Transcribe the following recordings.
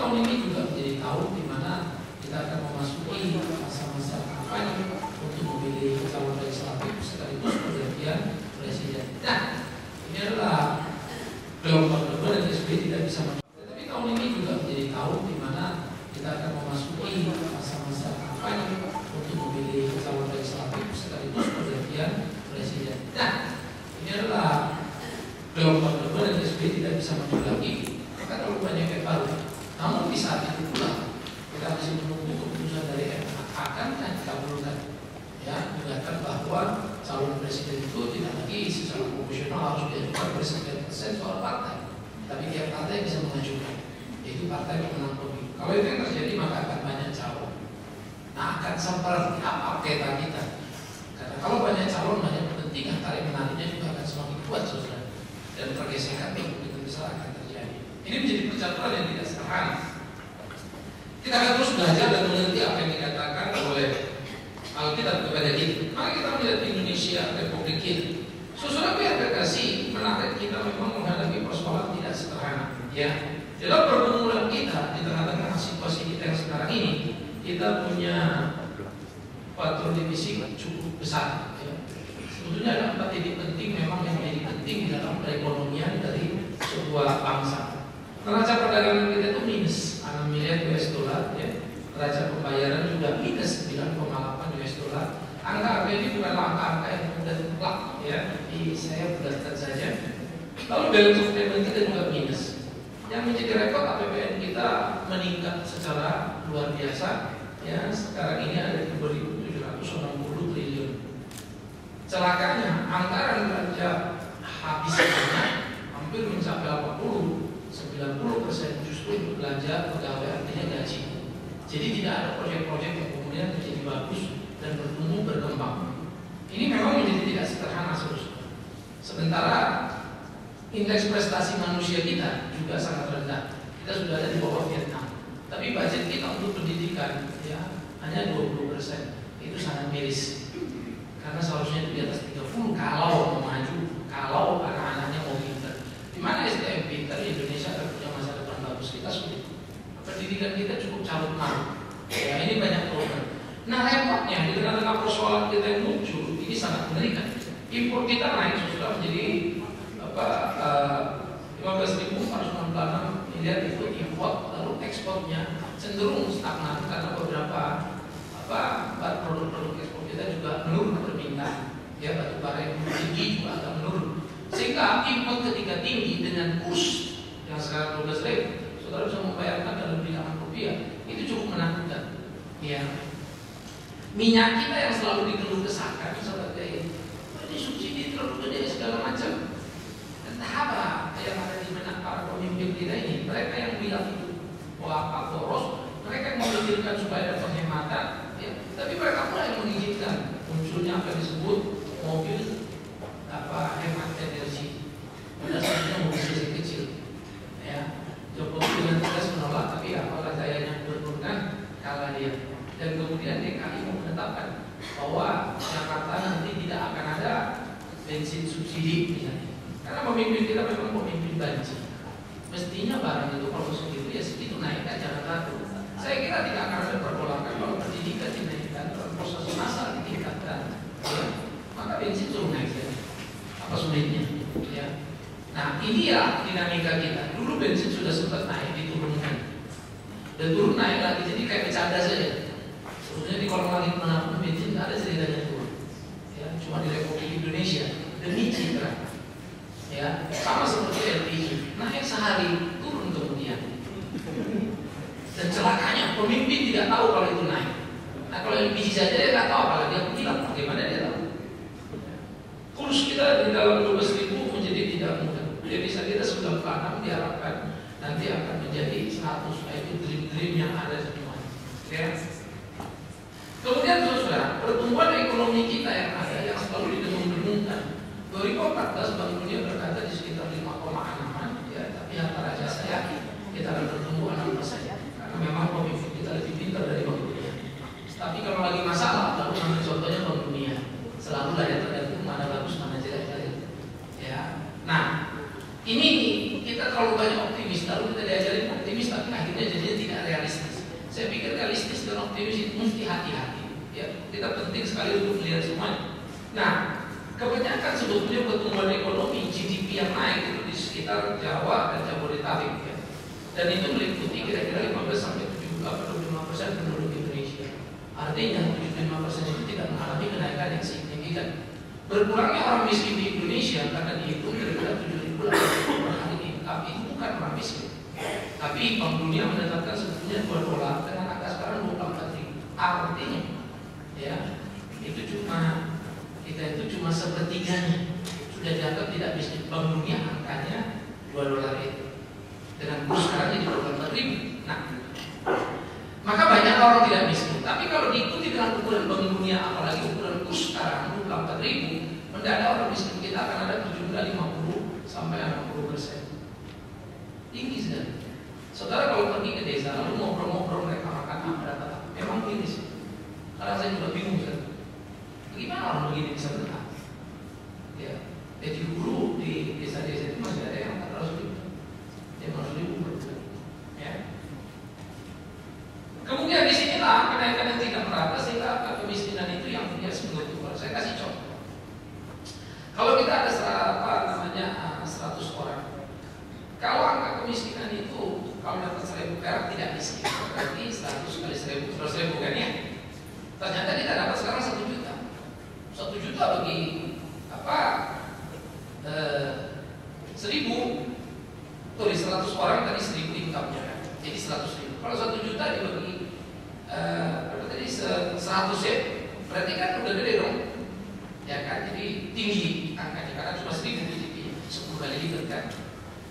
tahun ini juga menjadi tahun di mana kita akan memasuki masa-masa kampanye untuk memilih calon legislatif sekaligus pergantian presiden. Nah, ini adalah gelombang kedua dan SBY tidak bisa mencapai. Tapi tahun ini juga menjadi tahun di mana kita akan memasuki masa-masa kampanye untuk memilih calon legislatif sekaligus pergantian presiden. Nah, ini adalah gelombang kedua dan SBY tidak bisa maju lagi. Maka terlalu banyak yang baru. Namun di saat itu pula kita masih menunggu keputusan dari MK akan dikabulkan. Ya, mengatakan bahwa calon presiden itu tidak lagi secara proporsional harus diajukan oleh 9% soal partai, tapi tiap partai bisa mengajukan, yaitu partai pemenang pemilu. Kalau itu yang terjadi maka akan banyak calon. Nah, akan seperti apa peta kita? Karena kalau banyak calon, banyak kepentingan, tarik menariknya juga akan semakin kuat, saudara. Dan pergesekan yang begitu besar akan terjadi. Ini menjadi percaturan yang tidak sederhana. Kita akan terus belajar dan mengerti apa yang dikatakan oleh Alkitab kepada kita. Mari kita melihat Indonesia Republik kita. Saudara biar kasih menarik kita memang menghadapi persoalan tidak sederhana. Ya, dalam pergumulan kita di tengah-tengah situasi kita yang sekarang ini, kita punya patron divisi cukup besar. Ya. Sebetulnya ada 4 titik penting memang yang menjadi penting di dalam perekonomian dari sebuah bangsa. Neraca perdagangan kita itu minus 6 miliar US dollar. Ya. Neraca pembayaran juga minus 9,8 US dollar. Angka ini bukanlah angka-angka yang mudah telak, ya. Jadi saya bulatkan saja. Lalu balance of payment kita juga minus. Yang menjadi rekor APBN kita meningkat secara luar biasa. Ya, sekarang ini ada di 2.760 triliun. Celakanya anggaran belanja habis hampir mencapai 90% justru untuk belanja pegawai, artinya gaji. Jadi tidak ada proyek-proyek yang kemudian menjadi bagus dan bertumbuh berkembang. Ini memang menjadi tidak sederhana, saudara. Sementara indeks prestasi manusia kita juga sangat rendah. Kita sudah ada di bawah Vietnam. Tapi budget kita untuk pendidikan ya hanya 20%. Itu sangat miris. Karena seharusnya itu di atas 30 kalau mau maju, kalau anak-anaknya mau pintar. Di mana SDM pintar Indonesia akan punya masa depan bagus. Kita sulit. Pendidikan kita cukup carut marut. Ya, ini banyak program. Nah, repotnya di tengah-tengah persoalan kita yang muncul ini sangat mengerikan. Impor kita naik sudah menjadi 15.466 miliar itu import, lalu ekspornya cenderung stagnan karena beberapa produk-produk ekspor kita juga menurun permintaan. Ya, batu bara yang tinggi juga agak menurun. Sehingga import ketika tinggi dengan kurs yang sekarang 12.000, saudara bisa membayarkan dalam bilangan rupiah, itu cukup menakutkan. Ya, minyak kita yang selalu dikeluh kesahkan sebagai ini subsidi terlalu gede segala macam. Entah apa yang ada di benak para pemimpin kita ini, mereka yang bilang itu wah boros, mereka yang memikirkan supaya ada penghematan, ya, tapi mereka pula yang mengizinkan munculnya apa yang disebut mobil hemat energi. Pada saatnya mobil kecil, ya. Jokowi dengan tegas menolak, tapi apalah dayanya gubernur kan kalah dia. Dan kemudian DKI menetapkan bahwa Jakarta nanti tidak akan ada bensin subsidi misalnya. Karena pemimpin kita memang pemimpin banci. Mestinya barang itu kalau segitu ya segitu naikkan, jangan takut. Saya kira tidak akan ada pergolakan kalau pendidikan dinaikkan, transportasi massal ditingkatkan, ya, maka bensin suruh naik saja. Apa sulitnya? Ya. Nah, ini ya dinamika kita. Dulu bensin sudah sempat naik, diturunkan, dan turun naik lagi. Jadi kayak bercanda saja. Sebenarnya di kolom langit manapun bensin ada ceritanya turun. Ya, cuma di Republik Indonesia demi citra. Ya, sama seperti LPG, naik sehari turun kemudian. Dan celakanya pemimpin tidak tahu kalau itu naik. Nah, kalau LPG saja dia nggak tahu, apalagi dia bilang bagaimana dia tahu. Kurs kita di dalam 12.000 menjadi tidak mudah. Devisa kita 96 diharapkan nanti akan menjadi 100. Itu dream-dream yang ada semua. Ya. Kemudian saudara, pertumbuhan ekonomi kita yang ada yang selalu didengung-dengungkan. 2014 Bank Dunia berkata di sekitar 5,6, ya, tapi rata-rata saya kita akan bertumbuh 6%. Karena memang pemimpin kita lebih pintar dari Bank Dunia. Tapi kalau lagi masalah, lalu ambil contohnya Bank Dunia. Selalu lah ya tergantung mana bagus mana jelek. Ya. Nah, ini kita terlalu banyak optimis, lalu kita diajarin optimis, tapi akhirnya jadinya optimis itu mesti hati-hati. Ya, kita penting sekali untuk melihat semuanya. Nah, kebanyakan sebetulnya pertumbuhan ekonomi GDP yang naik itu di sekitar Jawa dan Jabodetabek ya. Dan itu meliputi kira-kira 15 sampai 25% penduduk Indonesia. Artinya 75% itu tidak mengalami kenaikan yang signifikan. Berkurangnya orang miskin di Indonesia karena dihitung kira-kira 7.000 per hari ini. Tapi itu bukan orang miskin. Tapi Bank Dunia menetapkan sebetulnya $2 dengan angka sekarang 24.000. Artinya, ya itu kita itu cuma sepertiganya sudah dianggap tidak miskin. Bank Dunia angkanya $2 itu dengan kurs sekarang jadi 24.000. Nah, maka banyak orang tidak miskin. Tapi kalau diikuti dengan ukuran Bank Dunia, apalagi ukuran kurs sekarang 24.000, mendadak orang miskin kita akan ada berjumlah 50 sampai 60%. Tinggi sekali. Saudara kalau pergi ke desa lalu ngobrol-ngobrol mereka makan apa dapat apa, memang tinggi sih. Karena saya juga bingung kan. Bagaimana orang begini bisa bertahan? Ya, jadi guru di desa-desa itu masih ada yang 400.000, 500.000 per bulan. Ya. Kemudian di sinilah kenaikan yang tidak merata sehingga angka kemiskinan itu yang biasa menentukan. Saya kasih contoh. Kalau kita ada 100 orang, kalau angka kemiskinan itu kalau dapat 1.000 perak tidak miskin, berarti 100 kali 1.000 kan ya? Ternyata tidak dapat sekarang 1 juta. 1 juta bagi apa? 1.000. Tuh di 100 orang tadi 1.000 income-nya kan? Jadi 100.000. Kalau 1 juta dibagi berapa tadi 100 ya? Berarti kan udah gede dong. Ya kan? Jadi tinggi angkanya karena cuma 1.000 jadi 10 kali lipat kan.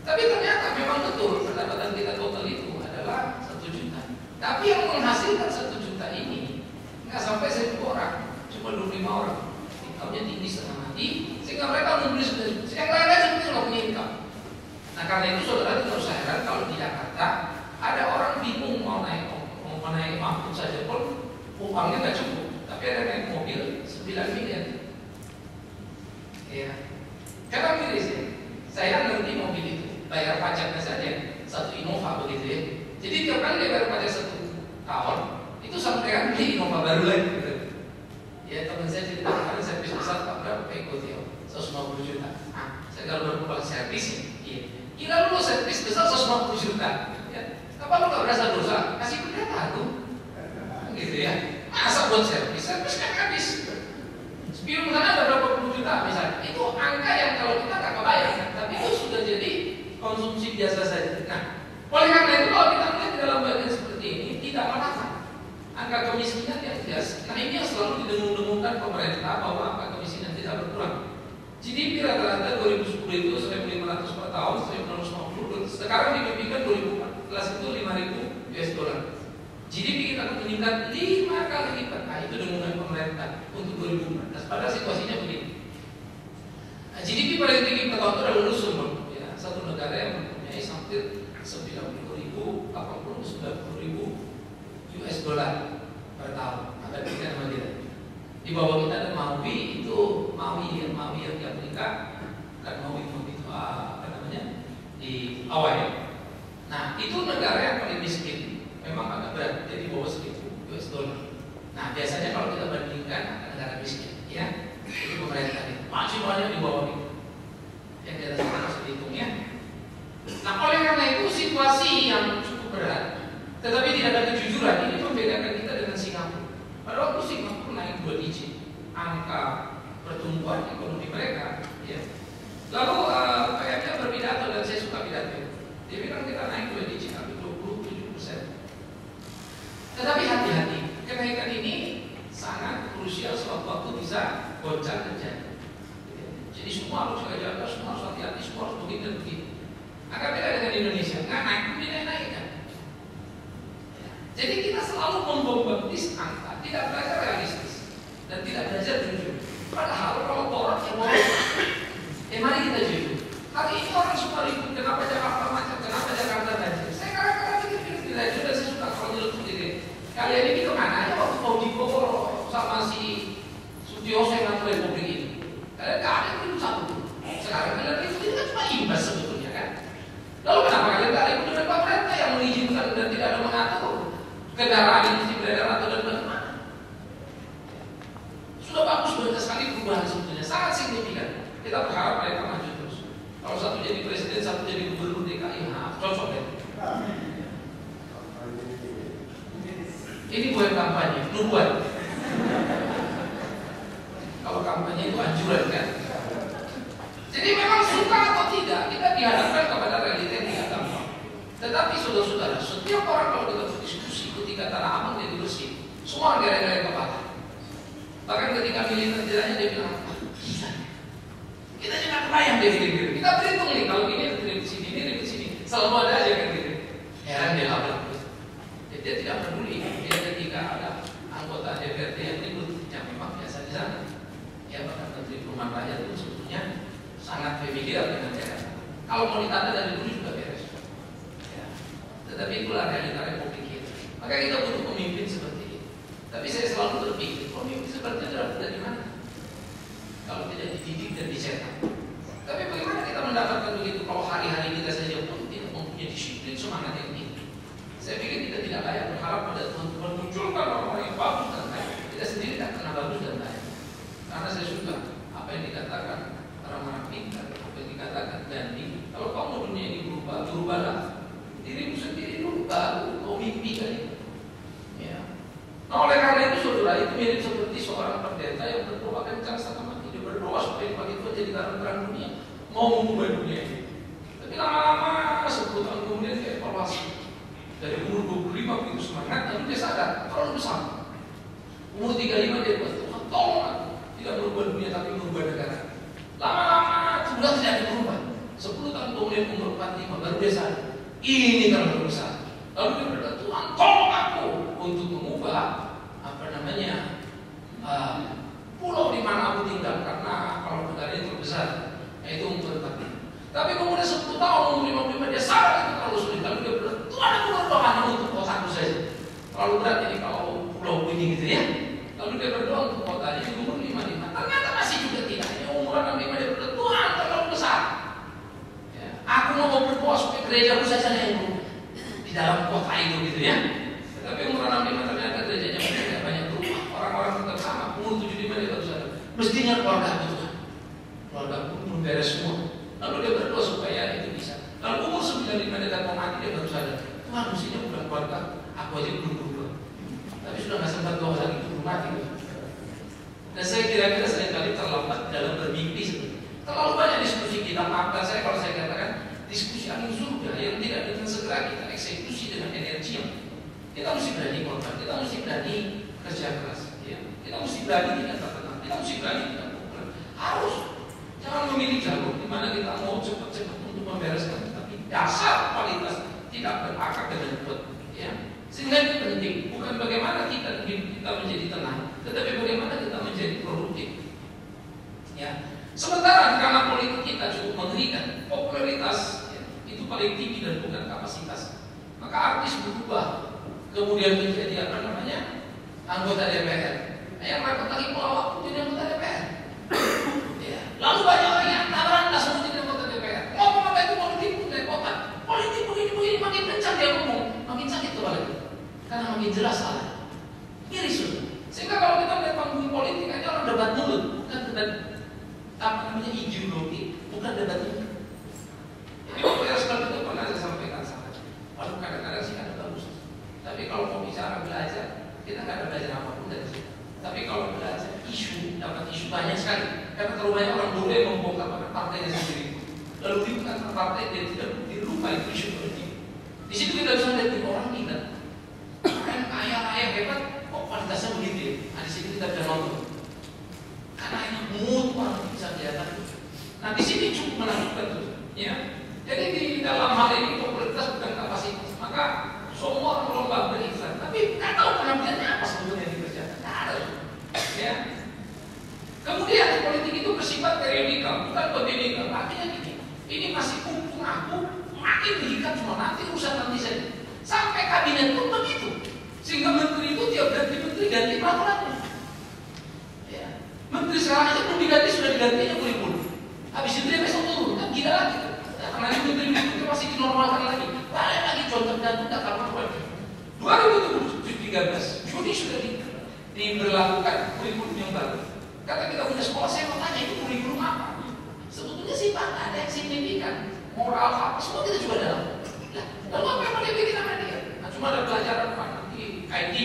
Tapi ternyata memang betul pendapatan kita total itu adalah 1 juta. Tapi yang menghasilkan 1 juta ini nggak sampai 1.000 orang, cuma 25 orang. Income-nya tinggi setengah mati, sehingga mereka membeli yang lain-lain sebenarnya nggak punya income. Nah karena itu saudara tidak usah heran kalau di Jakarta ada orang bingung mau naik mampu saja pun uangnya nggak cukup. Tapi ada naik mobil 9 miliar. Ya, karena miris ya. Saya ngerti mobil itu, bayar pajaknya saja 1 Innova begitu ya. Jadi tiap kali dia bayar pajak 1 tahun, itu sampai beli Innova baru lagi. Gitu. Ya teman saya cerita kemarin servis besar Pak berapa ikut ya, 150 juta. Nah, saya kalau baru pulang servis ya, iya. Gila lu servis besar 150 juta. Ya. Apa lu nggak berasa dosa? Kasih pendeta aku, gitu ya. Masa buat servis kan habis. Spion sana ada berapa puluh juta misalnya. Itu angka yang kalau kita nggak kebayang, tapi itu sudah jadi konsumsi biasa saja. Nah, oleh karena itu kalau kita melihat di dalam bagian seperti ini tidak merata angka kemiskinan yang biasa. Nah ini yang selalu didengung-dengungkan pemerintah bahwa angka kemiskinan tidak berkurang. GDP rata-rata 2010 itu 1.500 per tahun, 1.650. Sekarang dimimpikan 2014 itu 5.000 US dollar. GDP kita akan meningkat 5 kali lipat. Nah itu dengungan pemerintah untuk 2014. Padahal situasinya begini. Nah, GDP paling tinggi per tahun itu adalah Luxembourg, ya, satu negara yang mempunyai hampir 90.000, 80.000 US dollar per tahun. Ada kita sama kita. Di bawah kita ada Maui itu Maui yang di Amerika, dan Maui itu apa namanya di Hawaii. Nah itu negara yang paling miskin. Memang agak berat, jadi bawah 1.000 US dollar. Nah biasanya kalau kita bandingkan negara miskin, ya, itu pemerintah itu maksimalnya di bawah itu. Yang di atas harus dihitung ya. Nah oleh karena itu situasi yang cukup berat, tetapi tidak ada kejujuran. Ini membedakan kita dengan Singapura. Pada waktu Singapura naik 2 digit angka pertumbuhan ekonomi mereka, ya. Lalu kayaknya berpidato dan saya suka pidato. Dia bilang kita naik 2 digit tapi 27%. Tetapi hati-hati, kenaikan ini sangat krusial sewaktu-waktu bisa goncang terjadi. Jadi semua harus jaga, semua harus hati-hati, semua harus begini dan begitu. Agak beda dengan Indonesia, nggak naik pun tidak naik kan. Jadi kita selalu membombardis angka, tidak belajar realistis dan tidak belajar jujur. Padahal kalau orang yang mau, mari kita jujur. Hari ini orang semua ribut, kenapa Jakarta macet, kenapa Jakarta banjir. Saya kadang-kadang pikir di radio dan saya suka kalau nyeletuk gitu. Kalian ini kemana ya waktu mau di Bogor sama si Sutioso yang ngatur Republik ini? Kalian nggak ada yang satu pun. Sekarang kalian itu kan cuma imbas sebetulnya kan. Lalu kenapa kalian nggak ikut dengan pemerintah yang mengizinkan dan tidak ada mengatur kendaraan ini beredar atau dan Ini bukan kampanye, nubuat. Kalau kampanye itu anjuran kan. Jadi memang suka atau tidak, kita dihadapkan kepada realita yang tidak gampang. Tetapi saudara-saudara, setiap orang kalau kita berdiskusi ketika Tanah Abang jadi bersih, semua gara-gara kepala. Bahkan ketika milih terjelasnya dia bilang, gila. Kita juga kebayang dia gini-gini. Kita berhitung nih, kalau ini di sini, ini di sini, selalu ada aja kan gitu. Heran dia apa? Dia tidak peduli. Dia ketika ada anggota DPRD yang ribut, yang memang biasa di sana. Ya bahkan Menteri Perumahan Rakyat itu sebetulnya sangat familiar dengan Jakarta. Kalau mau ditata dari dulu juga beres. Ya. Tetapi itulah realita Republik kita. Maka kita butuh pemimpin seperti ini. Tapi saya selalu berpikir, pemimpin seperti itu dapat dari mana? Kalau tidak dididik dan dicetak. Tapi bagaimana kita mendapatkan begitu kalau hari-hari kita saja pun tidak mempunyai disiplin semangat yang tinggi? Saya pikir kita tidak layak berharap pada Tuhan memunculkan orang-orang yang bagus dan baik. Kita sendiri tidak pernah bagus dan baik. Karena saya suka apa yang dikatakan orang-orang pintar, apa yang dikatakan Gandhi. Kalau kamu dunia ini berubah, berubahlah. Dirimu sendiri dulu baru kau mimpi kan? Ya. Nah oleh karena itu saudara, itu mirip seperti seorang pendeta yang berdoa kencang setengah mati. Dia berdoa supaya pagi itu jadi terang dunia, mau mengubah dunia ini. Tapi lama-lama 10 tahun kemudian dia evaluasi. Dari umur 25 begitu semangat, lalu dia sadar terlalu besar. Umur 35 dia buat Tuhan, tolong aku. Tidak merubah dunia tapi merubah negara. Lama-lama sudah tidak berubah. 10 tahun kemudian umur 45 baru dia sadar ini terlalu besar. Lalu dia berkata, Tuhan tolong aku untuk mengubah pulau di mana aku tinggal karena kalau negara itu besar, itu umur 45. Tapi kemudian 10 tahun umur 55 dia sadar itu terlalu sulit. Lalu dia berkata, Tuhan aku berdoa hanya untuk kotaku saja. Terlalu berat ini kalau pulau ini gitu ya. Lalu dia berdoa untuk kotanya di umur 55. Ternyata masih juga tidak. Ini umur 65 dia berdoa, Tuhan terlalu besar. Ya, aku mau berdoa supaya gerejaku saja yang berubah di dalam kota itu gitu ya. Tapi umur 65 ternyata gerejanya tidak banyak berubah. Orang-orang tetap sama. Umur 75 dia baru sadar. Mestinya keluarga itu kan. Keluarga pun belum beres semua. Lalu dia berdoa supaya itu bisa. Lalu umur 95 dia datang mati dia baru sadar. Tuhan mestinya bukan keluarga. Aku aja belum berubah. Tapi sudah nggak sempat doa lagi belum mati. Dan saya kira-kira seringkali terlambat dalam bermimpi seperti itu. Terlalu banyak diskusi kita, maafkan saya kalau saya katakan diskusi angin surga yang tidak dengan segera kita eksekusi dengan energi yang kita mesti berani korban, kita mesti berani kerja keras, ya. Kita mesti berani tidak tertenang, kita mesti berani tidak populer. Harus jangan memilih jalur di mana kita mau cepat-cepat untuk membereskan, tapi dasar kualitas tidak berakar dengan kuat, ya. Sehingga itu penting, bukan bagaimana kita menjadi tenang, tetapi bagaimana kita menjadi produktif. Ya. Sementara karena politik kita cukup mengerikan, popularitas ya, itu paling tinggi dan bukan kapasitas. Maka artis berubah, kemudian menjadi anggota DPR. Yang rapat lagi pelawak pun jadi anggota DPR. Ya. Lalu banyak orang yang tabrakan langsung jadi anggota DPR. Ngomong apa itu politik pun repotan. Politik begini makin kencang dia ngomong, makin sakit kepala. Karena makin jelas salah. Miris sudah. Sehingga kalau kita melihat panggung politik aja orang debat mulut, bukan debat ideologi, bukan debat mulut. Jadi waktu Erskal itu pernah saya sampaikan sama. Walau kadang-kadang sih ada bagus. Tapi kalau mau bicara belajar, kita nggak ada belajar apapun dari situ. Tapi kalau belajar isu, dapat isu banyak sekali. Karena terlalu banyak orang boleh membongkar pada partainya sendiri. Lalu ribut antar partai dia tidak dilupa itu isu politik. Di situ kita bisa lihat orang gila. Kan kaya hebat, kok kualitasnya begitu ya? Nah, di sini kita bisa nonton. Karena enak mood orang bisa kelihatan. Nah, di sini cukup menakutkan tuh, ya. Jadi di dalam hal ini popularitas bukan kapasitas. Maka semua orang berlomba beriklan, tapi nggak tahu penampilannya apa sebetulnya dikerjakan. Nggak ada, ya. Kemudian politik itu bersifat periodikal, bukan kontinental. Artinya gini, ini masih kumpul aku, makin diikat cuma nanti urusan nanti saja. Sampai kabinet pun begitu. Sehingga menteri itu tiap ganti peraturannya. Ya. Menteri sekarang aja belum diganti, sudah digantinya puluh-puluh. Habis itu dia besok turun, kan gila lagi. Ya, karena itu menteri itu masih dinormalkan lagi. Balik lagi contoh dan tidak kapan lagi. 2013 Juni sudah diberlakukan kurikulum yang baru. Karena kita punya sekolah, saya mau tanya itu kurikulum apa? Sebetulnya sih Pak, ada yang signifikan. Moral apa, semua kita juga dalam. Lalu apa yang mau dia bikin sama dia? Nah, cuma ada pelajaran Pak, nanti ID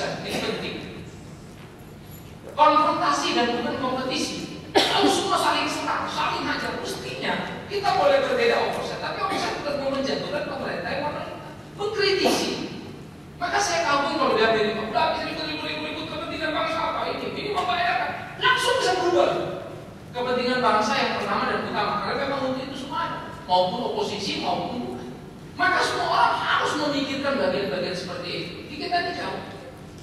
habiskan, ini penting. Konfrontasi dan bukan kompetisi. Kalau semua saling serang, saling hajar, mestinya kita boleh berbeda offset, tapi offset tetap mau menjatuhkan pemerintah yang mengkritisi. Maka saya kagum kalau di Amerika, udah habis ribut kepentingan bangsa apa ini membahayakan, langsung bisa berubah. Kepentingan bangsa yang pertama dan utama, karena memang untuk itu semua ada, maupun oposisi maupun bukan. Maka semua orang harus memikirkan bagian-bagian seperti itu. Di kita ini jauh,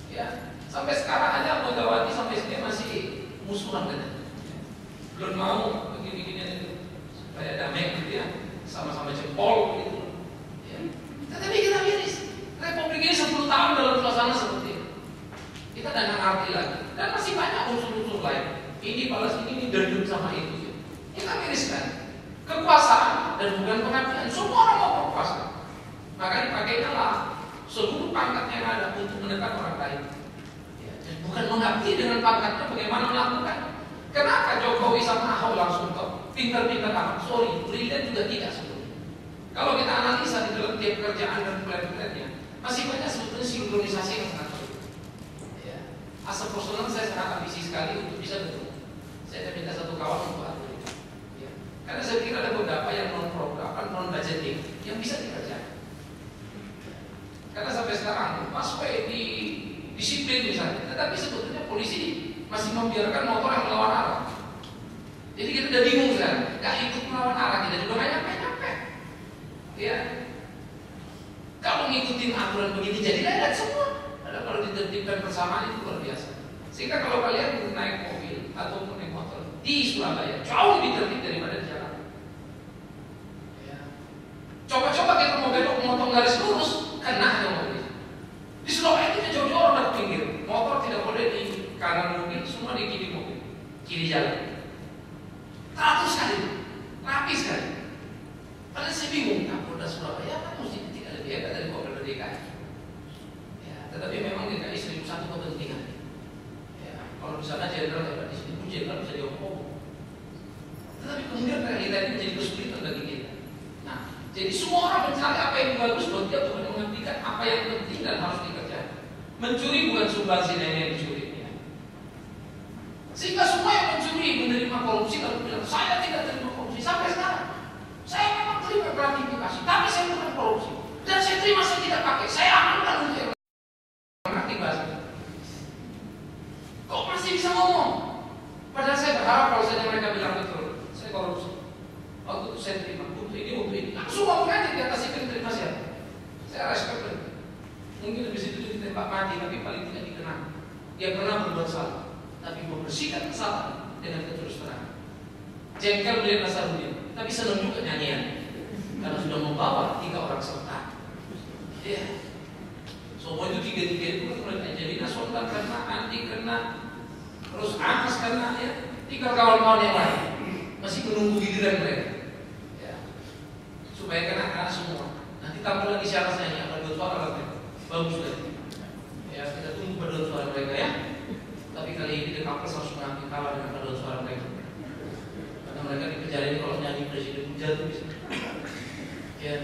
ya. Sampai sekarang aja Megawati sampai sini masih musuhan kan? Belum mau begini-begini itu supaya damai gitu ya, sama-sama jempol gitu. Ya. Tetapi kita miris. Republik ini 10 tahun dalam suasana seperti itu. Kita tidak ngerti lagi. Dan masih banyak unsur-unsur lain. Ini balas ini dendam sama itu. Kita miriskan. Kekuasaan dan bukan pengabdian. Semua orang mau berkuasa. Maka dipakainya lah seluruh pangkat yang ada untuk menekan orang lain. Ya, dan bukan mengabdi dengan pangkatnya bagaimana melakukan. Kenapa Jokowi sama Ahok langsung top? Pintar-pintar amat. Sorry, brilian juga tidak sebetulnya. Kalau kita analisa di dalam tiap kerjaan dan plan-plannya, masih banyak sebetulnya sinkronisasi yang sangat sulit. Ya. Asal personal saya sangat ambisi sekali untuk bisa bertemu. Saya minta satu kawan untuk atur. Ya. Karena saya kira ada beberapa yang non-program, non-budgeting yang bisa dikerjakan. Karena sampai sekarang Mas Wei di disiplin misalnya, tetapi sebetulnya polisi masih membiarkan motor yang melawan arah. Jadi kita udah bingung sekarang, nggak ikut melawan arah, kita juga nggak nyampe. Ya. Kalau ngikutin aturan begini jadi lalat semua. Ada kalau ditertibkan bersamaan itu luar biasa. Sehingga kalau kalian naik mobil ataupun naik motor di Surabaya jauh lebih tertib daripada di Jakarta. Ya. Coba-coba kita mau belok motong garis lurus, kena ada mobil. Di Surabaya itu jauh-jauh orang pinggir. Motor tidak boleh di kanan mobil, semua di kiri mobil, kiri jalan. Teratur sekali, rapi sekali. Padahal saya bingung, Kapolda Surabaya kan mesti tidak lebih hebat dari Kapolda DKI. Ya, tetapi memang DKI 1001 kepentingan. Ya, kalau di sana jenderal hebat, di sini pun jenderal bisa diomong. Tetapi kemudian realita ini menjadi kesulitan bagi kita. Nah, jadi semua orang mencari apa yang bagus buat dia untuk mengabdikan apa yang penting dan harus dikerjakan. Mencuri bukan sumbangsi nenek yang dicuri. Ya. Sehingga semua yang mencuri menerima korupsi lalu bilang saya tidak terima korupsi sampai sekarang. Saya memang terima gratifikasi, tapi saya bukan korupsi. Dan saya terima saya tidak pakai. Saya amankan untuk yang mengerti bahasa. Kok masih bisa ngomong? Padahal saya berharap kalau saja mereka bilang betul, saya korupsi. Waktu itu saya terima untuk ini. Langsung ngomong aja di atas itu terima siapa? Saya respect. Mungkin habis itu ditembak mati, tapi paling tidak dikenang. Dia pernah berbuat salah, tapi membersihkan kesalahan dengan keterus terang. Jengkel melihat Nasarudin, tapi senang juga nyanyian karena sudah membawa 3 orang serta. Ya, semua itu 3 itu kan mulai Angelina Sonda kena, Andi kena, terus Anas kena, ya, 3 kawan-kawan yang lain masih menunggu giliran mereka. Ya, supaya kena semua. Nanti tampil lagi syarat saya akan bersuara lagi, bagus lagi. Ya, kita tunggu paduan suara mereka ya. Tapi kali ini The Couples harus mengambil kalah dengan paduan suara mereka. Mereka dikejarin kalau nyanyi presiden jatuh bisa. Ya,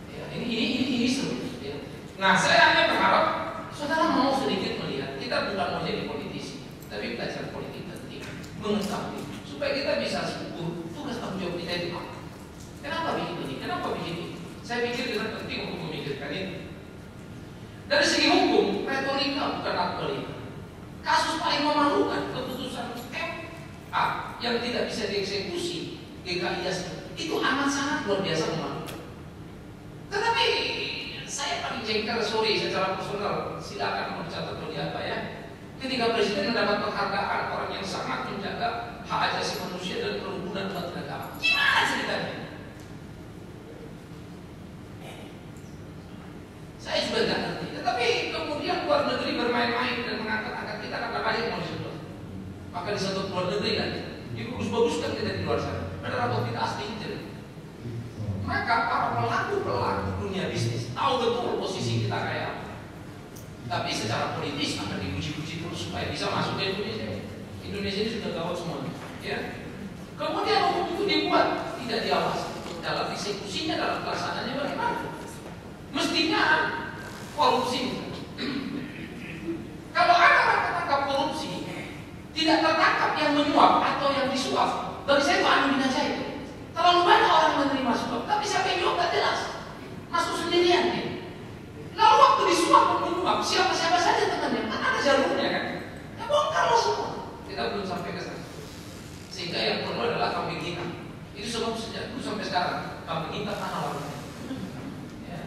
ya ini seru. Ya. Nah, saya hanya berharap saudara mau sedikit melihat kita bukan mau jadi politisi, tapi belajar politik penting, mengetahui supaya kita bisa ukur tugas tanggung jawab kita itu apa. Kenapa begini? Kenapa begini? Saya pikir kita penting untuk memikirkan ini. Dari segi hukum, retorika bukan aktualita. Kasus paling memalukan keputusan MA yang tidak bisa dieksekusi GKI itu amat sangat luar biasa memalukan. Tetapi saya paling jengkel, sorry secara personal, silakan mau dicatat di apa ya. Ketika presiden mendapat penghargaan orang yang sangat menjaga hak asasi manusia dan kerukunan umat beragama, gimana ceritanya? Saya juga tidak ngerti. Tetapi kemudian luar negeri bermain-main dan mengangkat-angkat kita karena banyak mau disebut. Maka di satu luar negeri kan, dibagus-baguskan kita di luar sana. Padahal kalau kita asli itu. Maka para pelaku dunia bisnis tahu betul posisi kita kayak apa. Tapi secara politis akan dipuji-puji terus supaya bisa masuk ke Indonesia. Indonesia ini sudah gawat semua. Ya. Kemudian hukum itu dibuat tidak diawasi dalam eksekusinya, dalam pelaksanaannya bagaimana? Mestinya korupsi tidak tertangkap yang menyuap atau yang disuap. Bagi saya itu anu bin ajaib. Terlalu banyak orang menerima suap, tapi siapa yang nyuap tak jelas. Masuk sendirian dia. Lalu waktu disuap dan menyuap, siapa-siapa saja temannya, kan ada jalurnya kan? Ya bongkarlah semua. Kita belum sampai ke sana. Sehingga yang perlu adalah kambing hitam. Itu sebab sejak dulu sampai sekarang kambing hitam mana warnanya? Ya.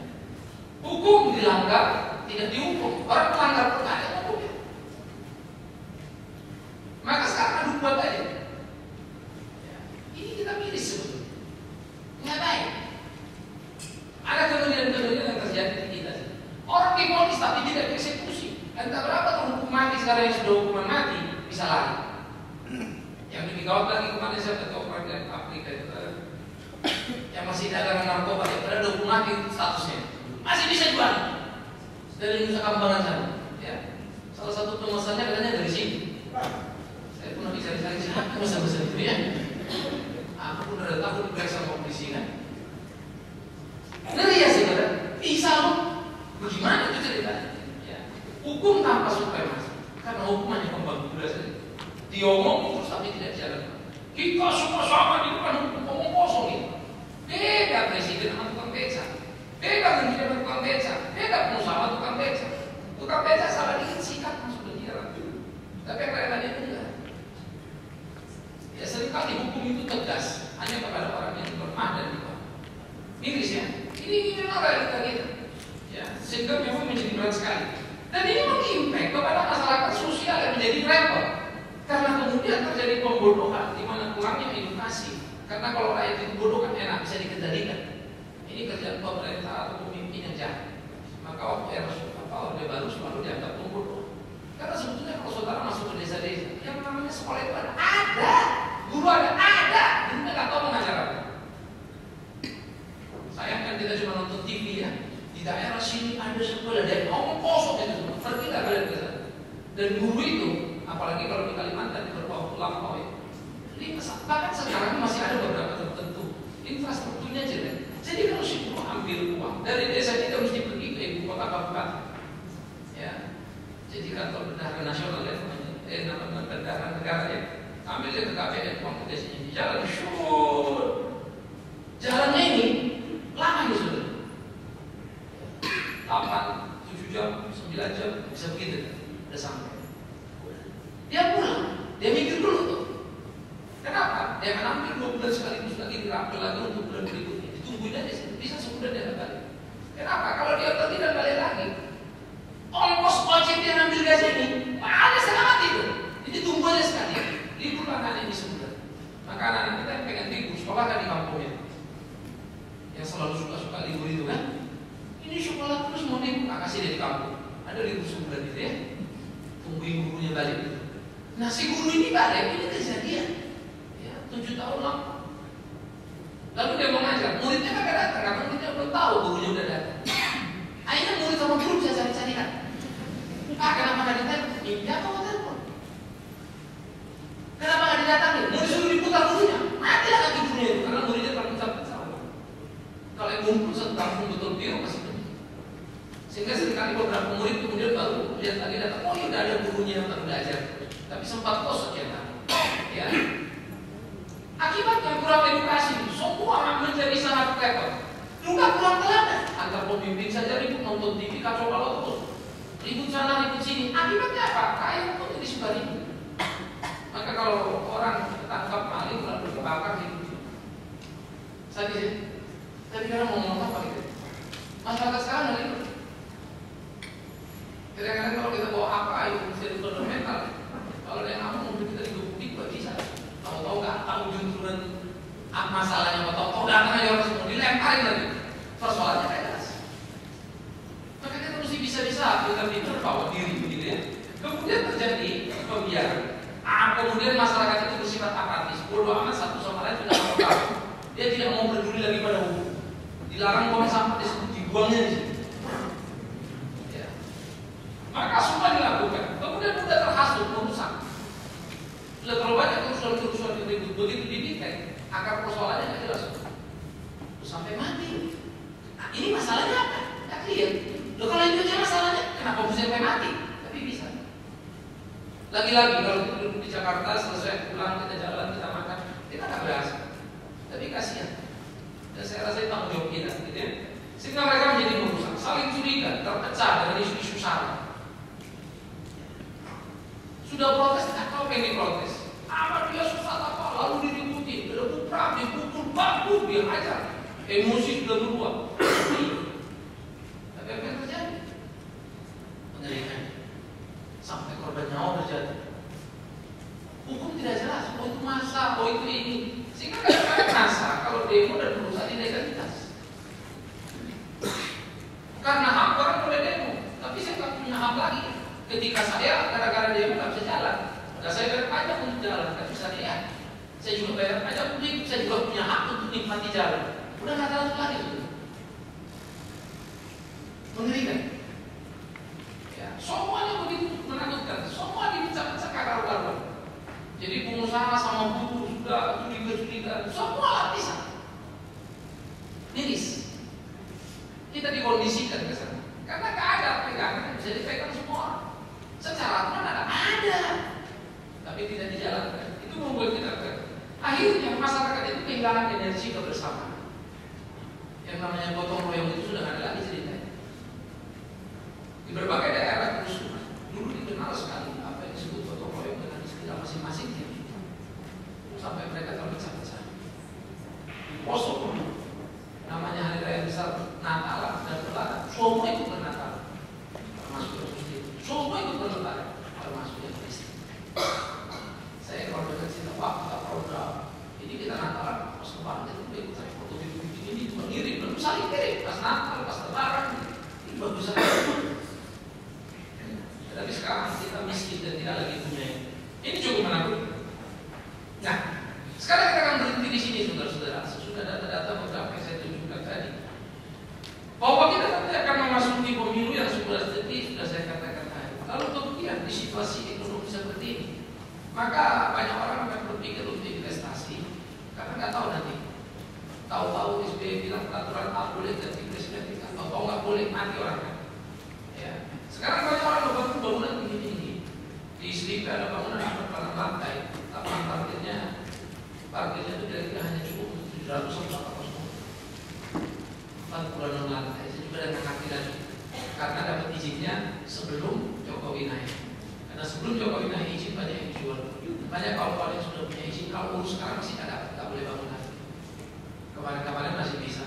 Hukum dilanggar, tidak dihukum. Orang melanggar pun ada hukumnya. Maka sekarang adu buat aja. Ya. Ini kita miris sebetulnya. Nggak baik. Ada kejadian-kejadian yang terjadi di kita. Orang divonis tapi tidak dieksekusi. Entah berapa terhukum mati sekarang yang sudah hukuman mati bisa lari. Yang lebih gawat lagi kemarin saya ketemu orang Afrika itu yang masih dagangan narkoba, ya pada hukum mati statusnya masih bisa jual dari Nusa Kambangan sana. Ya. Salah satu pemesannya katanya dari sini. Saya pernah dicari-cari siapa pesan-pesan itu ya. Aku pun udah takut diperiksa sama polisi kan. Ngeri ya saudara, bisa loh. Bagaimana itu ceritanya? Ya. Hukum tanpa supremasi, karena hukumannya pembantu saja. Diomong terus tapi tidak jalan. Kita semua sama di depan hukum, ngomong kosong itu. Beda presiden sama tukang beca, beda menteri sama tukang beca, beda pengusaha sama tukang beca. Tukang beca salah dikit sikat masuk penjara. Tapi yang lain-lain itu enggak. Ya seringkali hukum itu tegas hanya kepada orang yang lemah dan di bawah. Miris ya. Ini memang realita kita. Ya, sehingga memang menjadi berat sekali. Dan ini mengimpact kepada masyarakat sosial yang menjadi repot. Karena kemudian terjadi pembodohan di mana kurangnya edukasi. Karena kalau rakyat itu bodoh kan enak bisa dikendalikan. Ini kerjaan pemerintah atau pemimpin yang jahat. Maka waktu era Orde Baru selalu dianggap pembodoh. Karena sebetulnya kalau saudara masuk ke desa-desa, yang namanya sekolah itu ada, guru ada, guru nggak tahu mengajar apa. Sayangkan kita cuma nonton TV ya. Di daerah sini ada sekolah dan ngomong kosong itu semua. Pergi nggak kalian ke sana. Dan guru itu, apalagi kalau di Kalimantan beberapa lampau ya. Bahkan sekarang masih ada beberapa tertentu infrastrukturnya jelek. Jadi kalau si guru ambil uang dari desa kita mesti pergi ke ibu kota kabupaten. Ya, jadi kantor bendahara nasional ya, namanya bendahara negara ya. Ambil dia ke KPN uang ke desanya di jalan, syur. Jalannya ini lama ya sudah. 8, 7 jam, 9 jam bisa begitu, udah sampai. Dia pulang, dia mikir dulu tuh. Kenapa? Dia akan ambil 2 bulan sekaligus lagi dirapel lagi untuk bulan berikutnya. Ditungguin aja, bisa sebulan dia balik. Kenapa? Kalau dia pergi dan balik lagi, ongkos ojek dia ngambil gas ini, ada setengah mati tuh. Jadi tunggu aja sekali. Libur anak ini sebulan. Maka anak-anak kita yang pengen libur sekolah kan di kampungnya. Yang selalu suka-suka libur itu kan. Ini sekolah terus mau libur, kasih dia di kampung. Ada libur sebulan itu ya. Tungguin gurunya balik itu. Nah si guru ini balik, ini kejadian. 7 tahun lama. Lalu dia mengajar, muridnya kagak datang, karena muridnya belum tahu gurunya udah datang. Akhirnya murid sama guru bisa cari-carikan. Kenapa nggak datang? Mimpi apa mau telepon? Kenapa nggak didatangin? Murid suruh diputar gurunya, matilah kaki gurunya itu, karena muridnya terpisah-pisah. Kalau yang ngumpul satu kampung betul biru masih begitu. Sehingga seringkali beberapa murid kemudian baru lihat lagi datang, oh ya udah ada gurunya yang belajar, tapi sempat kos sekian tahun. Ya. Akibatnya kurang edukasi, semua menjadi sangat repot. Juga kurang teladan. Antar pemimpin saja ribut nonton TV kacau balau terus. Ribut sana, ribut sini. Akibatnya apa? Rakyat pun jadi suka ribut. Maka kalau orang ketangkap maling lalu dibakar hidup. Tadi kan mau ngomong apa gitu? Masyarakat sekarang nggak ribut. Kadang-kadang kalau kita bawa apa, ayo jadi fundamental. Kalau dia ngomong untuk kita didukung, gak bisa. Tahu-tahu nggak tahu junturan masalahnya, tahu-tahu datang aja orang semua dilemparin lagi. Persoalannya kayak jelas. Maka kita mesti bisa-bisa kita pintar bawa diri begitu ya. Kemudian terjadi pembiaran. Kemudian masyarakat itu bersifat apatis, bodoh amat satu sama lain sudah tahu. Dia tidak mau peduli lagi pada hukum. Dilarang buang sampah disebut dibuangnya di sini. Ya. Maka semua dilakukan. Kemudian mudah terhasut, merusak. Sudah terlalu banyak kerusuhan yang ribut, begitu dididik, akar persoalannya nggak jelas. Sampai mati. Nah, ini masalahnya apa? Nggak clear. Loh kalau itu aja masalahnya, kenapa bisa sampai mati? Tapi bisa. Lagi-lagi kalau kita bicara Jakarta, selesai pulang kita jalan, kita makan, kita nggak berasa. Tapi kasihan. Dan saya rasa itu tanggung jawab kita, gitu ya. Sehingga mereka menjadi merusak, saling curiga, terpecah dengan isu-isu sara. Sudah protes, kalau pengen diprotes, apa dia susah apa, lalu diributin, berdebu-perang, dipukul, bangkut, dia ajar. Emosi sudah meluap. Tapi apa yang terjadi? Mengerikan. Sampai korban nyawa terjadi. Hukum tidak jelas, oh itu masa, oh itu ini. Sehingga kadang-kadang masa kalau demo dan merusak ilegalitas. Karena hak orang boleh demo, tapi saya tak punya hak lagi. Ketika saya gara-gara demo tak bisa jalan, maka saya bayar pajak untuk jalan, tak bisa lihat. Saya juga bayar pajak untuk hidup, saya juga punya hak untuk nikmati jalan. Udah nggak tahu lagi itu. Mengerikan. Ya, semuanya begitu menakutkan, semua dipecah-pecah karuan. Jadi pengusaha sama buruh sudah curiga-curiga, semua lapisan. Miris. Kita dikondisikan ke sana. Karena nggak ada pegangan, bisa dipegang semua. Secara aturan ada, tapi tidak dijalankan. Itu membuat kita akhirnya masyarakat itu kehilangan energi kebersamaan. Yang namanya gotong royong itu sudah nggak ada lagi ceritanya. Di berbagai daerah kerusuhan dulu dikenal sekali apa yang disebut gotong royong dengan istilah masing-masingnya. Sampai mereka terpecah-pecah. Di Poso namanya hari raya besar Natal dan Lebaran, semua ikut bernatal, termasuk yang Muslim. Semua ikut berlebaran, termasuk yang Kristen. Saya kalau dekat sini, wah kita program. Jadi kita Natalan, pas Lebaran itu ikut saya foto bikin ini cuma ngirim, belum saling kirim. Pas Natal, pas Lebaran, ini bagus sekali. Tapi sekarang kita miskin dan tidak lagi punya. Ini cukup menakutkan. Nah, sekarang kita akan berhenti di sini, saudara-saudara. Sesudah data-data beberapa yang saya tunjukkan tadi, bahwa kita nanti akan memasuki pemilu yang sudah saya katakan tadi. Lalu kemudian di situasi ekonomi seperti ini, maka banyak orang akan berpikir untuk investasi, karena nggak tahu nanti. Tahu-tahu SBY bilang peraturan A boleh ganti presiden, atau nggak boleh mati orang kan. Ya. Sekarang banyak orang membangun bangunan tinggi-tinggi. Di Selipi ada bangunan yang berlantai, tapi parkirnya itu kira-kira hanya cukup 700-800 lantai. Saya juga ada hati lagi karena dapat izinnya sebelum Jokowi naik. Karena sebelum Jokowi naik izin banyak yang jual. Banyak kawan-kawan yang sudah punya izin, kalau urus sekarang masih nggak boleh bangun lagi. Kemarin-kemarin masih bisa.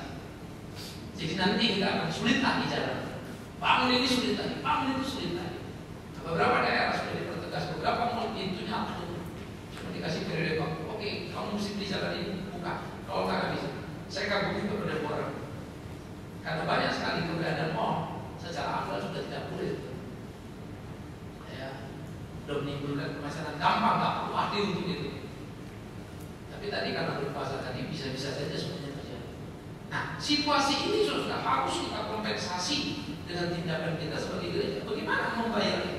Jadi nanti kita akan sulit lagi jalan. Bangun ini sulit lagi, bangun itu sulit lagi. Beberapa daerah sudah dipertegas, beberapa mal pintunya tutup. Cuma dikasih periode waktu. Oke, kamu mesti beli jalan ini, buka. Kalau nggak bisa, saya kagum kepada orang. Karena banyak sekali keberadaan mall secara akal sudah tidak boleh. Ya, sudah menimbulkan kemacetan gampang, nggak perlu hati untuk itu. Tapi tadi karena berpuasa tadi bisa-bisa saja semuanya terjadi. Nah, situasi ini sudah harus kita kompensasi dengan tindakan kita sebagai gereja. Bagaimana membayar ini?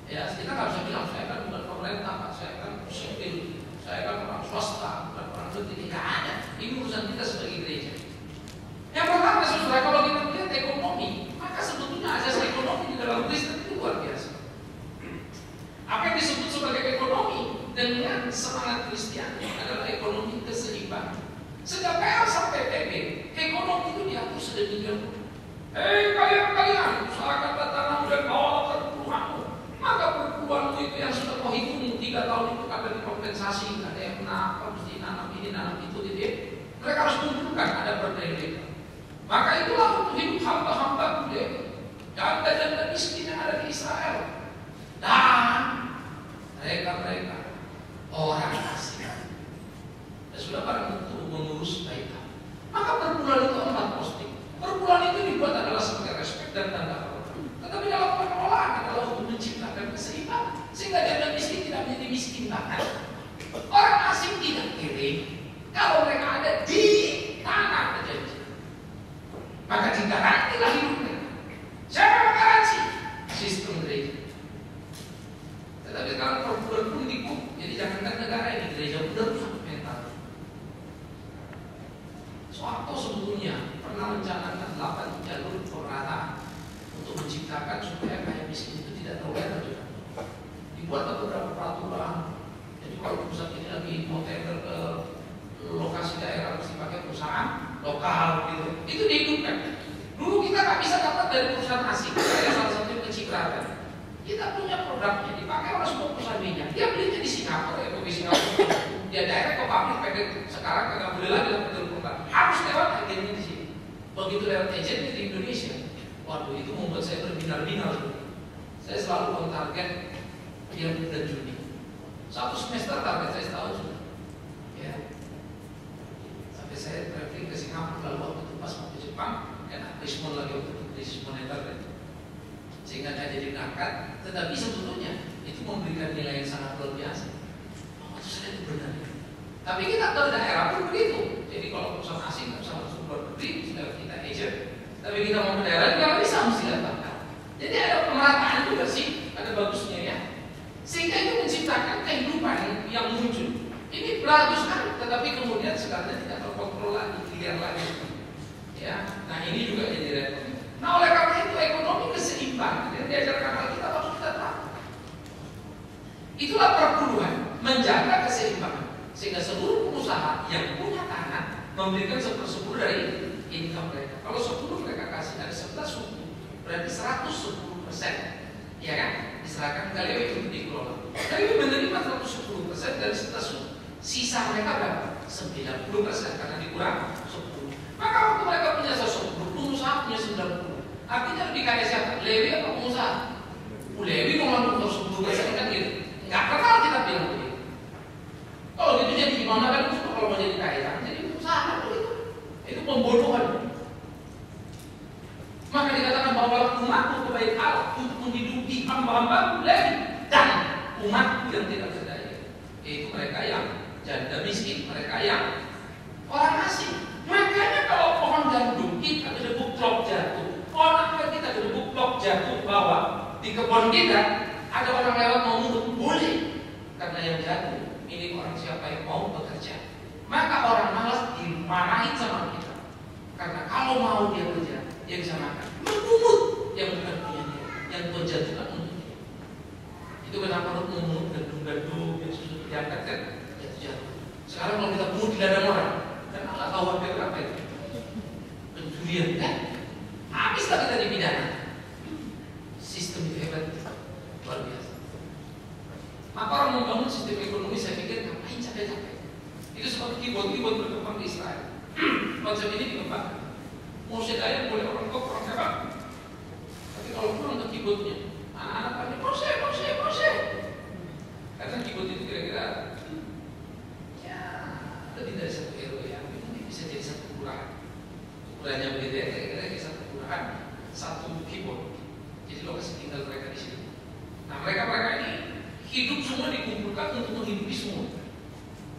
Ya, kita nggak bisa bilang saya kan bukan pemerintah, saya kan sipil, saya kan orang swasta, bukan orang penting. Nggak ada. Ini urusan kita sebagai gereja. Yang pertama, saudara, kalau kita melihat ekonomi, maka sebetulnya asas ekonomi di dalam Kristen itu luar biasa. Apa yang disebut sebagai ekonomi dengan semangat Kristiani adalah ekonomi keseimbangan. Sejak PL sampai PP, ekonomi itu diatur sedemikian rupa. Kalian usahakan tanam dan bawa perpuluhanmu. Maka perpuluhanmu itu yang sudah kau hitung 3 tahun itu akan dikompensasi. Ada yang mesti nanam ini, nanam itu, gitu ya. Mereka harus kumpulkan, ada berdaya. Maka itulah untuk hidup hamba-hamba Buddha, janda-janda miskin yang ada di Israel. Dan mereka orang asing. Dan sudah barang tentu mengurus baiklah. Maka perpuluhan itu 4 posting. Perpuluhan itu dibuat adalah sebagai respek dan tanda hormat. Tetapi dalam pengelolaan adalah untuk menciptakan keseimbangan sehingga janda miskin tidak menjadi miskin banget. Orang asing tidak kiri kalau mereka ada di tanah perjanjian. Maka digarantilah hidupnya. Siapa yang garansi? Sistem gereja. Tetapi sekarang perpuluhan pun dikut. Jadi jangankan negara ini, gereja pun harus mental. dari perusahaan asing. Saya salah satu yang kecipratan. Kita punya produknya dipakai oleh semua perusahaan minyak. Dia belinya di Singapura, ya di Singapura. Dia direct ke pabrik, pakai sekarang kagak boleh lagi dapat produk. Harus lewat agennya di sini. Begitu lewat agennya di Indonesia, waduh itu membuat saya berbinar-binar. Saya selalu on target dia bulan Juni. Satu semester target saya setahun sudah. Ya. Sampai saya traveling ke Singapura lalu waktu itu pas mau ke Jepang, enak krisis lagi waktu itu krisis moneter kan. Sehingga saya jadi berangkat, tetapi sebetulnya itu memberikan nilai yang sangat luar biasa. Oh, itu saya itu benar. Tapi kita ke daerah pun begitu. Jadi kalau perusahaan asing nggak bisa langsung keluar negeri, sudah kita agent. Tapi kita mau ke daerah juga nggak bisa mesti datang. Jadi ada pemerataan juga sih, ada bagusnya ya. Sehingga itu menciptakan kehidupan yang muncul. Ini bagus kan, tetapi kemudian sekarang tidak terkontrol lagi, liar lagi. Ya, nah ini juga jadi repot. Nah oleh karena itu ekonomi keseimbangan yang diajarkan oleh kita harus kita tahu. Itulah perpuluhan menjaga keseimbangan sehingga seluruh pengusaha yang punya tanah memberikan 1/10 dari income mereka. Kalau 10 mereka kasih ada 11 berarti 110%, ya kan? Diserahkan ke LEW untuk dikelola. LEW menerima 110% dari 11. Sisa mereka berapa? 90% karena dikurang 10. Maka waktu mereka punya 10, pengusaha punya 90. Artinya lebih kaya siapa? LEW atau pengusaha? LEW ngomong 10% kan gitu. Nggak kenal kita bilang begitu. Kalau gitu jadi gimana kan? Kalau mau jadi kaya, jadi pengusaha itu. Itu pembodohan. Maka dikatakan bahwa umatku kebaik Allah untuk menghidupi hamba-hamba LEW dan umatku yang tidak berdaya, yaitu mereka yang janda miskin, mereka yang orang asing. Makanya kalau pohon gandum kita gedebuk plok jatuh, pohon apa kita gedebuk plok jatuh bawah di kebun kita, ada orang lewat mau mungut, boleh, karena yang jatuh milik orang siapa yang mau bekerja. Maka orang malas dimarahin sama kita, karena kalau mau dia kerja, dia bisa makan. Mengungut yang bukan punya dia, yang Tuhan jatuhkan untuk dia. Itu kenapa lu mengungut gandum-gandum yang sudah diangkat kan jatuh-jatuh. Sekarang kalau kita pungut di ladang orang, dan Allah tahu apa itu? Pencurian kan? Habislah kita dipidana. Sistem itu hebat, luar biasa. Maka orang membangun sistem ekonomi, saya pikir ngapain capek-capek? Itu seperti keyboard berkembang di Israel. Konsep ini dikembangkan. Mau sedaya boleh orang kok orang hebat. Tapi kalau pulang ke keyboardnya, anak-anak tanya, bose. Karena keyboard itu kira-kira ya lebih dari 1 euro ya, mungkin bisa jadi 1 kelurahan. Ukurannya begitu ya, kira-kira 1 kelurahan, 1 keyboard. Jadi lokasi tinggal mereka di sini. Nah mereka ini hidup semua dikumpulkan untuk menghidupi semua.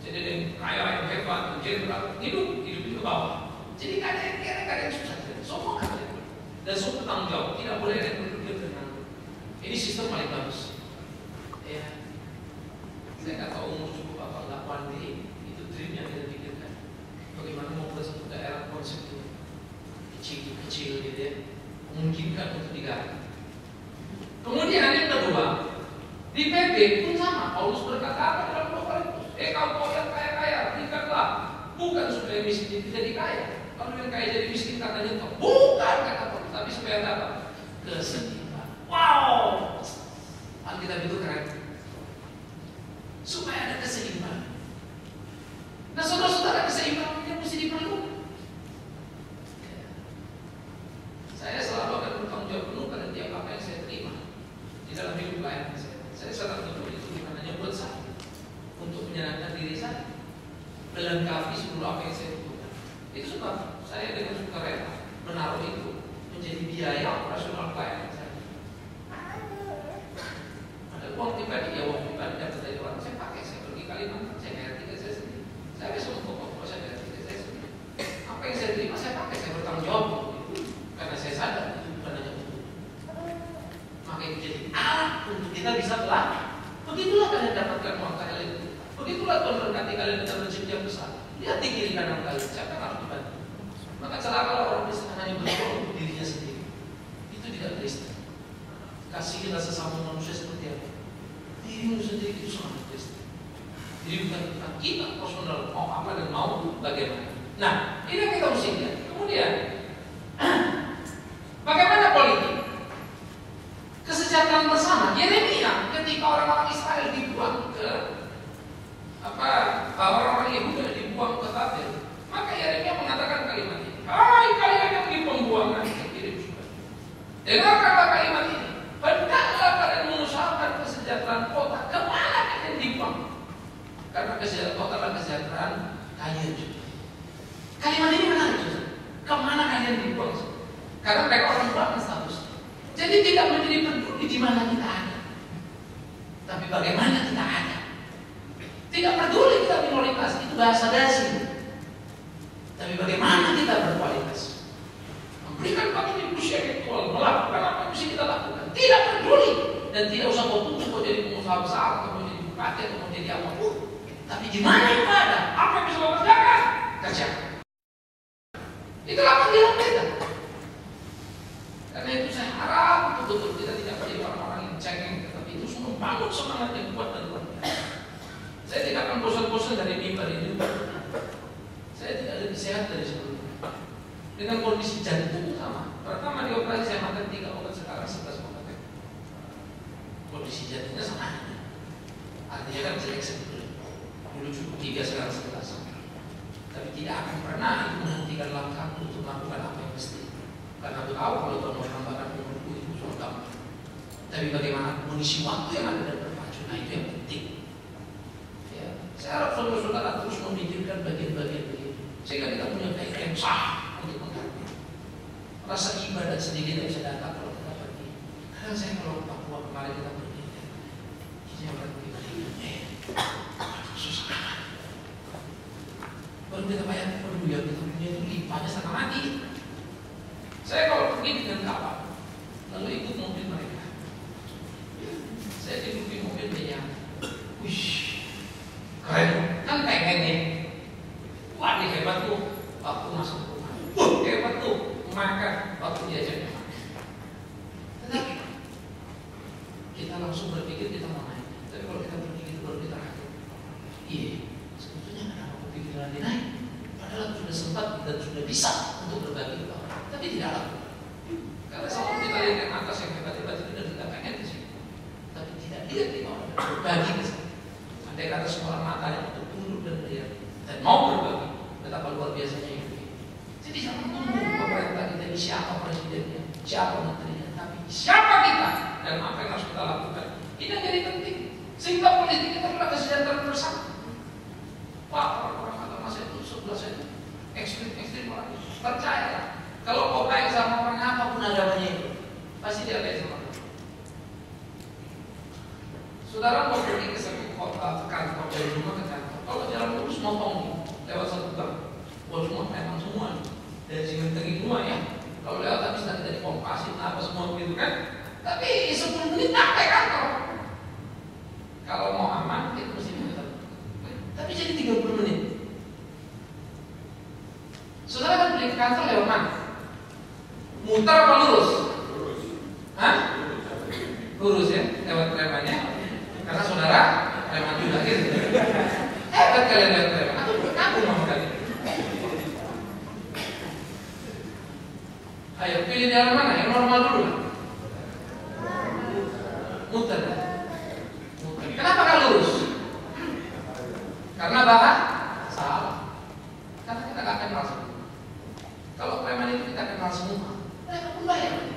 Jadi yang kaya, yang hebat, yang jenderal, hidup itu ke bawah. Jadi kadang yang susah, semua kadang dan semua bertanggung jawab, tidak boleh ada yang berpikir dengan ini sistem paling bagus. Ya, saya nggak tahu umur cukup apa nggak pandai, itu dream yang kita pikirkan. Bagaimana membuat satu daerah konsep itu kecil gitu ya, memungkinkan untuk digarap. Kemudian yang kedua, di PB pun sama. Paulus berkata apa dalam 2 Korintus? Kalau yang kaya-kaya, berikanlah. Bukan supaya miskin jadi kaya. Kalau yang kaya jadi miskin katanya toh. Bukan kata Paulus, tapi supaya apa? Keseimbangan. Wow, Alkitab itu keren. Supaya ada keseimbangan. Nah saudara-saudara, keseimbangan yang mesti diperlukan. Saya selalu akan bertanggung jawab penuh pada tiap apa yang saya terima di dalam hidup pelayanan saya. Saya sadar betul itu bukan hanya buat saya, untuk menyenangkan diri saya, melengkapi seluruh apa yang saya butuhkan. Itu sebab saya dengan sukarela menaruh itu menjadi biaya operasional pelayanan saya. Ada uang pribadi, ya uang pribadi dapat dari orang, saya pakai, saya pergi Kalimantan, saya bayar tiket saya sendiri. Saya bisa untuk saya bayar tiket saya sendiri. Apa yang saya terima saya pakai, saya bertanggung jawab untuk itu, karena saya sadar itu bukan hanya untuk. Maka itu jadi alat untuk kita bisa belajar. Begitulah kalian dapatkan uang kalian itu. Begitulah Tuhan berkati kalian dengan rezeki yang besar. Lihat di kiri kanan kalian, siapa yang harus dibantu. Maka celakalah orang Kristen hanya berdoa untuk dirinya sendiri. Itu tidak Kristen. Kasihilah sesama manusia seperti apa. Dirimu sendiri itu sangat Kristen. Jadi bukan tentang kita personal mau apa dan mau bagaimana. Nah, ini yang kita mesti lihat. Kemudian, bagaimana politik? orang-orang Israel dibuang ke orang-orang Yehuda dibuang ke Babel, maka Yeremia mengatakan kalimat ini. Hai kalian yang di pembuangan, kirim juga. Dengarkanlah kalimat ini. Hendaklah kalian mengusahakan kesejahteraan kota. Kemana kalian dibuang? Karena kesejahteraan kota adalah kesejahteraan kalian juga. Kalimat ini menarik, saudara. Kemana kalian dibuang? Karena mereka orang buangan status. Jadi tidak menjadi peduli di mana kita ada, tapi bagaimana kita ada. Tidak peduli kita minoritas, itu bahasa dasi. Tapi bagaimana kita berkualitas, memberikan kontribusi intelektual, melakukan apa yang mesti kita lakukan. Tidak peduli dan tidak usah kau tunjuk kau jadi pengusaha besar atau mau jadi bupati atau mau jadi apapun. Tapi di mana yang ada, apa yang bisa kau kerjakan, kerjakan. Itulah panggilan kita. Karena itu saya harap betul-betul kita tidak menjadi orang-orang yang cengeng, tetapi itu semua membangun semangat yang kuat dan luar biasa. Saya tidak akan bosan-bosan dari mimbar ini. Saya tidak lebih sehat dari sebelumnya. Dengan kondisi jantung sama. Pertama di operasi saya makan 3 obat, sekarang 11 obat. Kondisi jantungnya sama. Artinya kan jelek sebetulnya. Dulu cukup 3, sekarang 11. Tapi tidak akan pernah itu menghentikan langkah untuk melakukan apa yang mesti. Karena tahu kalau Tuhan mau tambahkan umurku itu sudah gampang. Tapi bagaimana mengisi waktu yang ada dan berpacu, nah itu yang penting. Ya, saya harap saudara-saudara terus memikirkan bagian-bagian begitu, sehingga kita punya baik yang sah untuk mengganti. Rasa ibadah sedikit bisa datang kalau kita pergi. Karena saya kalau Papua kemarin kita pergi, saya pergi susah. Baru kita bayar perlu ya kita punya itu lipatnya setengah mati. Saya kalau pergi dengan kapal, lalu ikut mobil mereka. Saya tidur di mobil dia, wish, keren, kan pengennya. Wah, ini hebat tuh, waktu masuk rumah. Hebat tuh, makan, waktu diajak makan. Tetapi kita langsung berpikir kita mau naik. Tapi kalau kita berpikir baru kita rakyat. Iya, sebetulnya kenapa kepikiran dia naik? Padahal sudah sempat dan sudah bisa untuk berbagi ke orang. Tapi tidak laku. Karena selalu kita lihat yang atas yang hebat-hebat itu dan kita pengen di sini. Tapi tidak lihat di bawah dan berbagi ke sana. Andai kata semua orang matanya untuk tunduk dan melihat dan mau berbagi, betapa luar biasanya itu. Jadi jangan tunggu pemerintah kita ini siapa presidennya, siapa menterinya, tapi siapa kita dan apa yang harus kita lakukan. Ini yang jadi penting. Sehingga politik kita adalah kesejahteraan bersama. Wah, orang-orang agama saya itu sebelah saya itu ekstrim orang. Percayalah. Kalau kau baik sama orang apapun agamanya itu, pasti dia baik sama kamu. Saudara mau pergi ke satu kota, ke kantor, dari rumah ke kantor. Kalau jalan lurus motong nih, lewat satu gang. Wah semua memang semua dari sini tegi semua ya. Kalau lewat habis nanti dari kompasin apa semua begitu kan. Tapi 10 menit sampai kantor. Kalau mau aman kita mesti muter. Tapi jadi 30 menit. Saudara kan pergi ke kantor lewat mana? Muter apa lurus? Hah? Lurus ya, lewat premannya. Karena saudara preman juga gitu. Hebat kalian lewat preman. Aku mau kalian. Ayo pilih jalan mana? Yang normal dulu. Muter. Kenapa kan lurus? Karena bahan salah. Karena kita gak kenal semua. Kalau preman itu kita kenal semua. Mereka pun baik.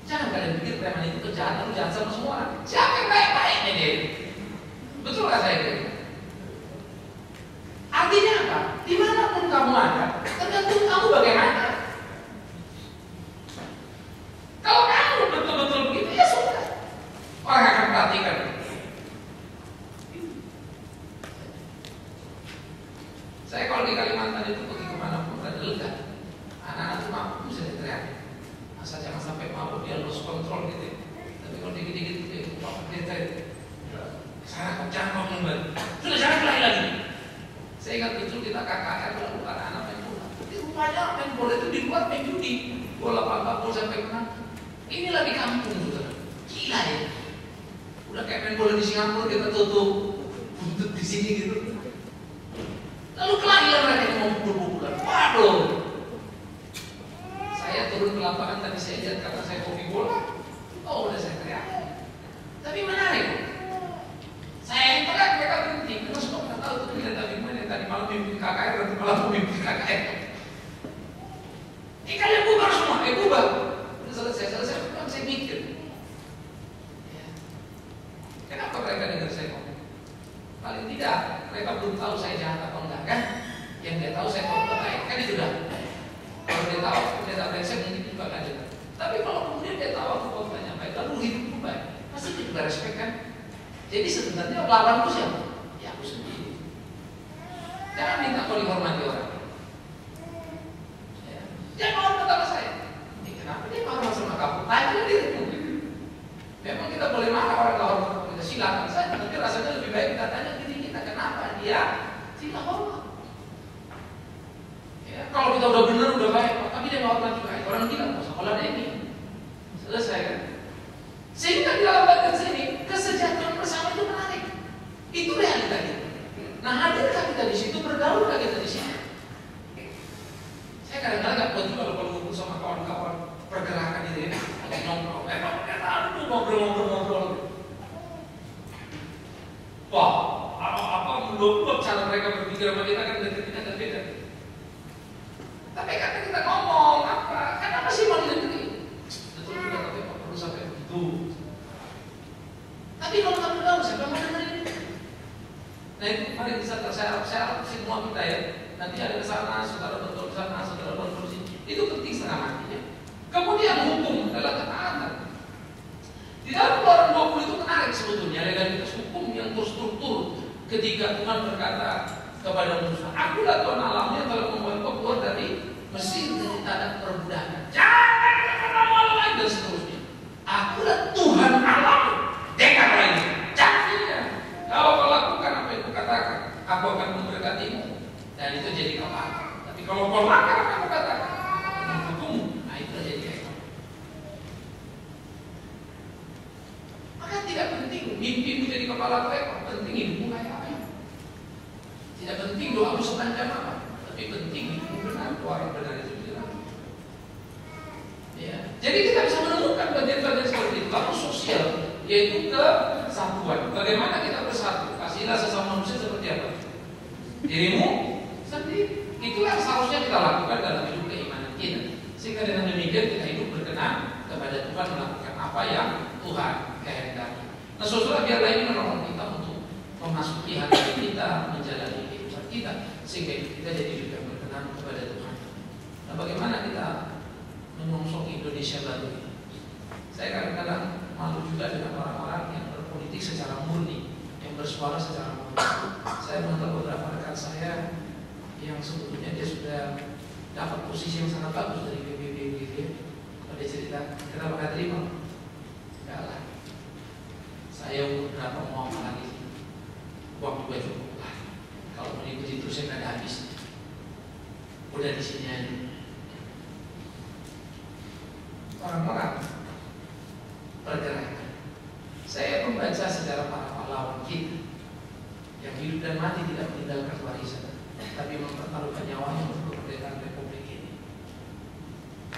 Jangan kalian pikir preman itu kejahatan, lu jahat sama semua orang. Siapa yang baik-baiknya dia? Betul gak saya kira? Artinya apa? Dimanapun kamu ada, tergantung kamu bagaimana. Kalau kamu betul-betul begitu, ya sudah. Orang akan perhatikan. Saya kalau di Kalimantan itu pergi kemana pun ada lega. Anak-anak itu mampu bisa diteriak. Asal jangan sampai mabuk dia lost control gitu. Tapi kalau dikit-dikit itu apa dia teriak. Saya jangan ngomong lagi. Sudah jangan kelahi lagi. Saya ingat betul kita KKR lalu anak-anak main bola. Di rumahnya main bola itu di luar main judi. Bola pangkapul sampai menang. Ini lagi kampung saudara. Gila ya. Udah kayak main bola di Singapura kita tutup buntut di sini gitu. Lalu kelahiran mereka yang mau pukul-pukulan. Waduh. Saya turun ke lapangan tadi saya lihat karena saya hobi bola. Oh udah saya teriak. Tapi menarik. pemimpin KKR dan kepala pemimpin KKR. Kalian bubar semua, bubar. Selesai, saya mikir. Ya. Kenapa mereka dengar saya ngomong? Paling tidak, mereka belum tahu saya jahat atau enggak kan? Yang dia tahu saya koruptor baik, kan itu dah. Kalau dia tahu dia tak brengsek mungkin juga kan dengar. Tapi kalau kemudian dia tahu aku koruptornya baik, lalu hidupku baik, pasti dia juga respect kan? Jadi sebenarnya lawanku siapa? Ya aku sendiri. Jangan minta kau dihormati orang. Dia mau sama saya. Kenapa dia marah sama kamu? Tanya dirimu. Memang kita boleh marah orang kalau hormat kita silakan saja. Tapi rasanya lebih baik kita tanya diri kita kenapa dia tidak hormat. Ya, kalau kita udah benar udah baik, tapi dia nggak hormat juga. Orang bilang nggak usah sekolah ini. Selesai kan? Sehingga di dalam bagian sini kesejahteraan bersama itu menarik. Itu realitanya. Nah hadirkah kita di situ, bergaulkah kita di sini? Saya kadang-kadang nggak kuat juga kalau ngumpul sama kawan-kawan pergerakan itu ya, lagi nongkrong, aduh ngobrol. Wah, apa menurut cara mereka berpikir sama kita kan kita beda. Tapi karena kita ngomong kenapa sih mau negeri? Betul juga tapi apa perlu sampai begitu? Tapi kalau nggak bergaul, siapa mau dengerin? Nah itu mari saya harap semua kita ya. Nanti ada kesana, saudara betul sana, saudara betul sini. Itu penting setengah matinya. Kemudian hukum adalah ketaatan. Di dalam Keluaran 20 itu menarik sebetulnya legalitas hukum yang terstruktur ketika Tuhan berkata kepada Musa, akulah Tuhan Allahmu yang telah membawa kau keluar dari Mesir dari tanah perbudakan. Jangan kata Allah lagi dan seterusnya. Akulah Tuhan Allahmu. Dengarlah ini. Jangan. Kalau kau lakukan apa yang kukatakan, aku akan memberkatimu. Dan itu jadi kepala. Tapi kalau kau langgar apa yang kukatakan, menghukummu, nah itu jadi ekor. Maka tidak penting mimpimu jadi kepala atau ekor, penting hidupmu kayak apa. Tidak penting doamu sepanjang apa, tapi penting hidupmu benar, orang benar itu benar. Ya. Jadi kita bisa menemukan bagian-bagian seperti itu. Lalu sosial, yaitu kesatuan. Bagaimana kita bersatu? Kasihlah sesama manusia seperti apa? Dirimu sendiri. Itulah seharusnya kita lakukan dalam hidup keimanan kita. Sehingga dengan demikian kita hidup berkenan kepada Tuhan, melakukan apa yang Tuhan kehendaki. Nah saudara, biarlah ini menolong kita untuk memasuki hati kita, menjalani kehidupan kita, sehingga kita jadi juga berkenan kepada Tuhan. Nah bagaimana kita menyongsong Indonesia baru ini? Saya kadang-kadang malu juga dengan orang-orang yang berpolitik secara murni, yang bersuara secara murni. Saya mengenal beberapa rekan saya yang sebetulnya dia sudah dapat posisi yang sangat bagus dari PBB gitu. Kalau dia cerita, kenapa gak terima? Enggak lah. Saya berapa mau apa lagi? Uang juga cukup lah. Kalau mengikuti terus saya nggak ada habisnya. Udah di sini aja. Orang-orang pergerakan. Saya membaca sejarah para pahlawan kita yang hidup dan mati tidak meninggalkan warisan, tapi mempertaruhkan nyawanya untuk kemerdekaan Republik ini.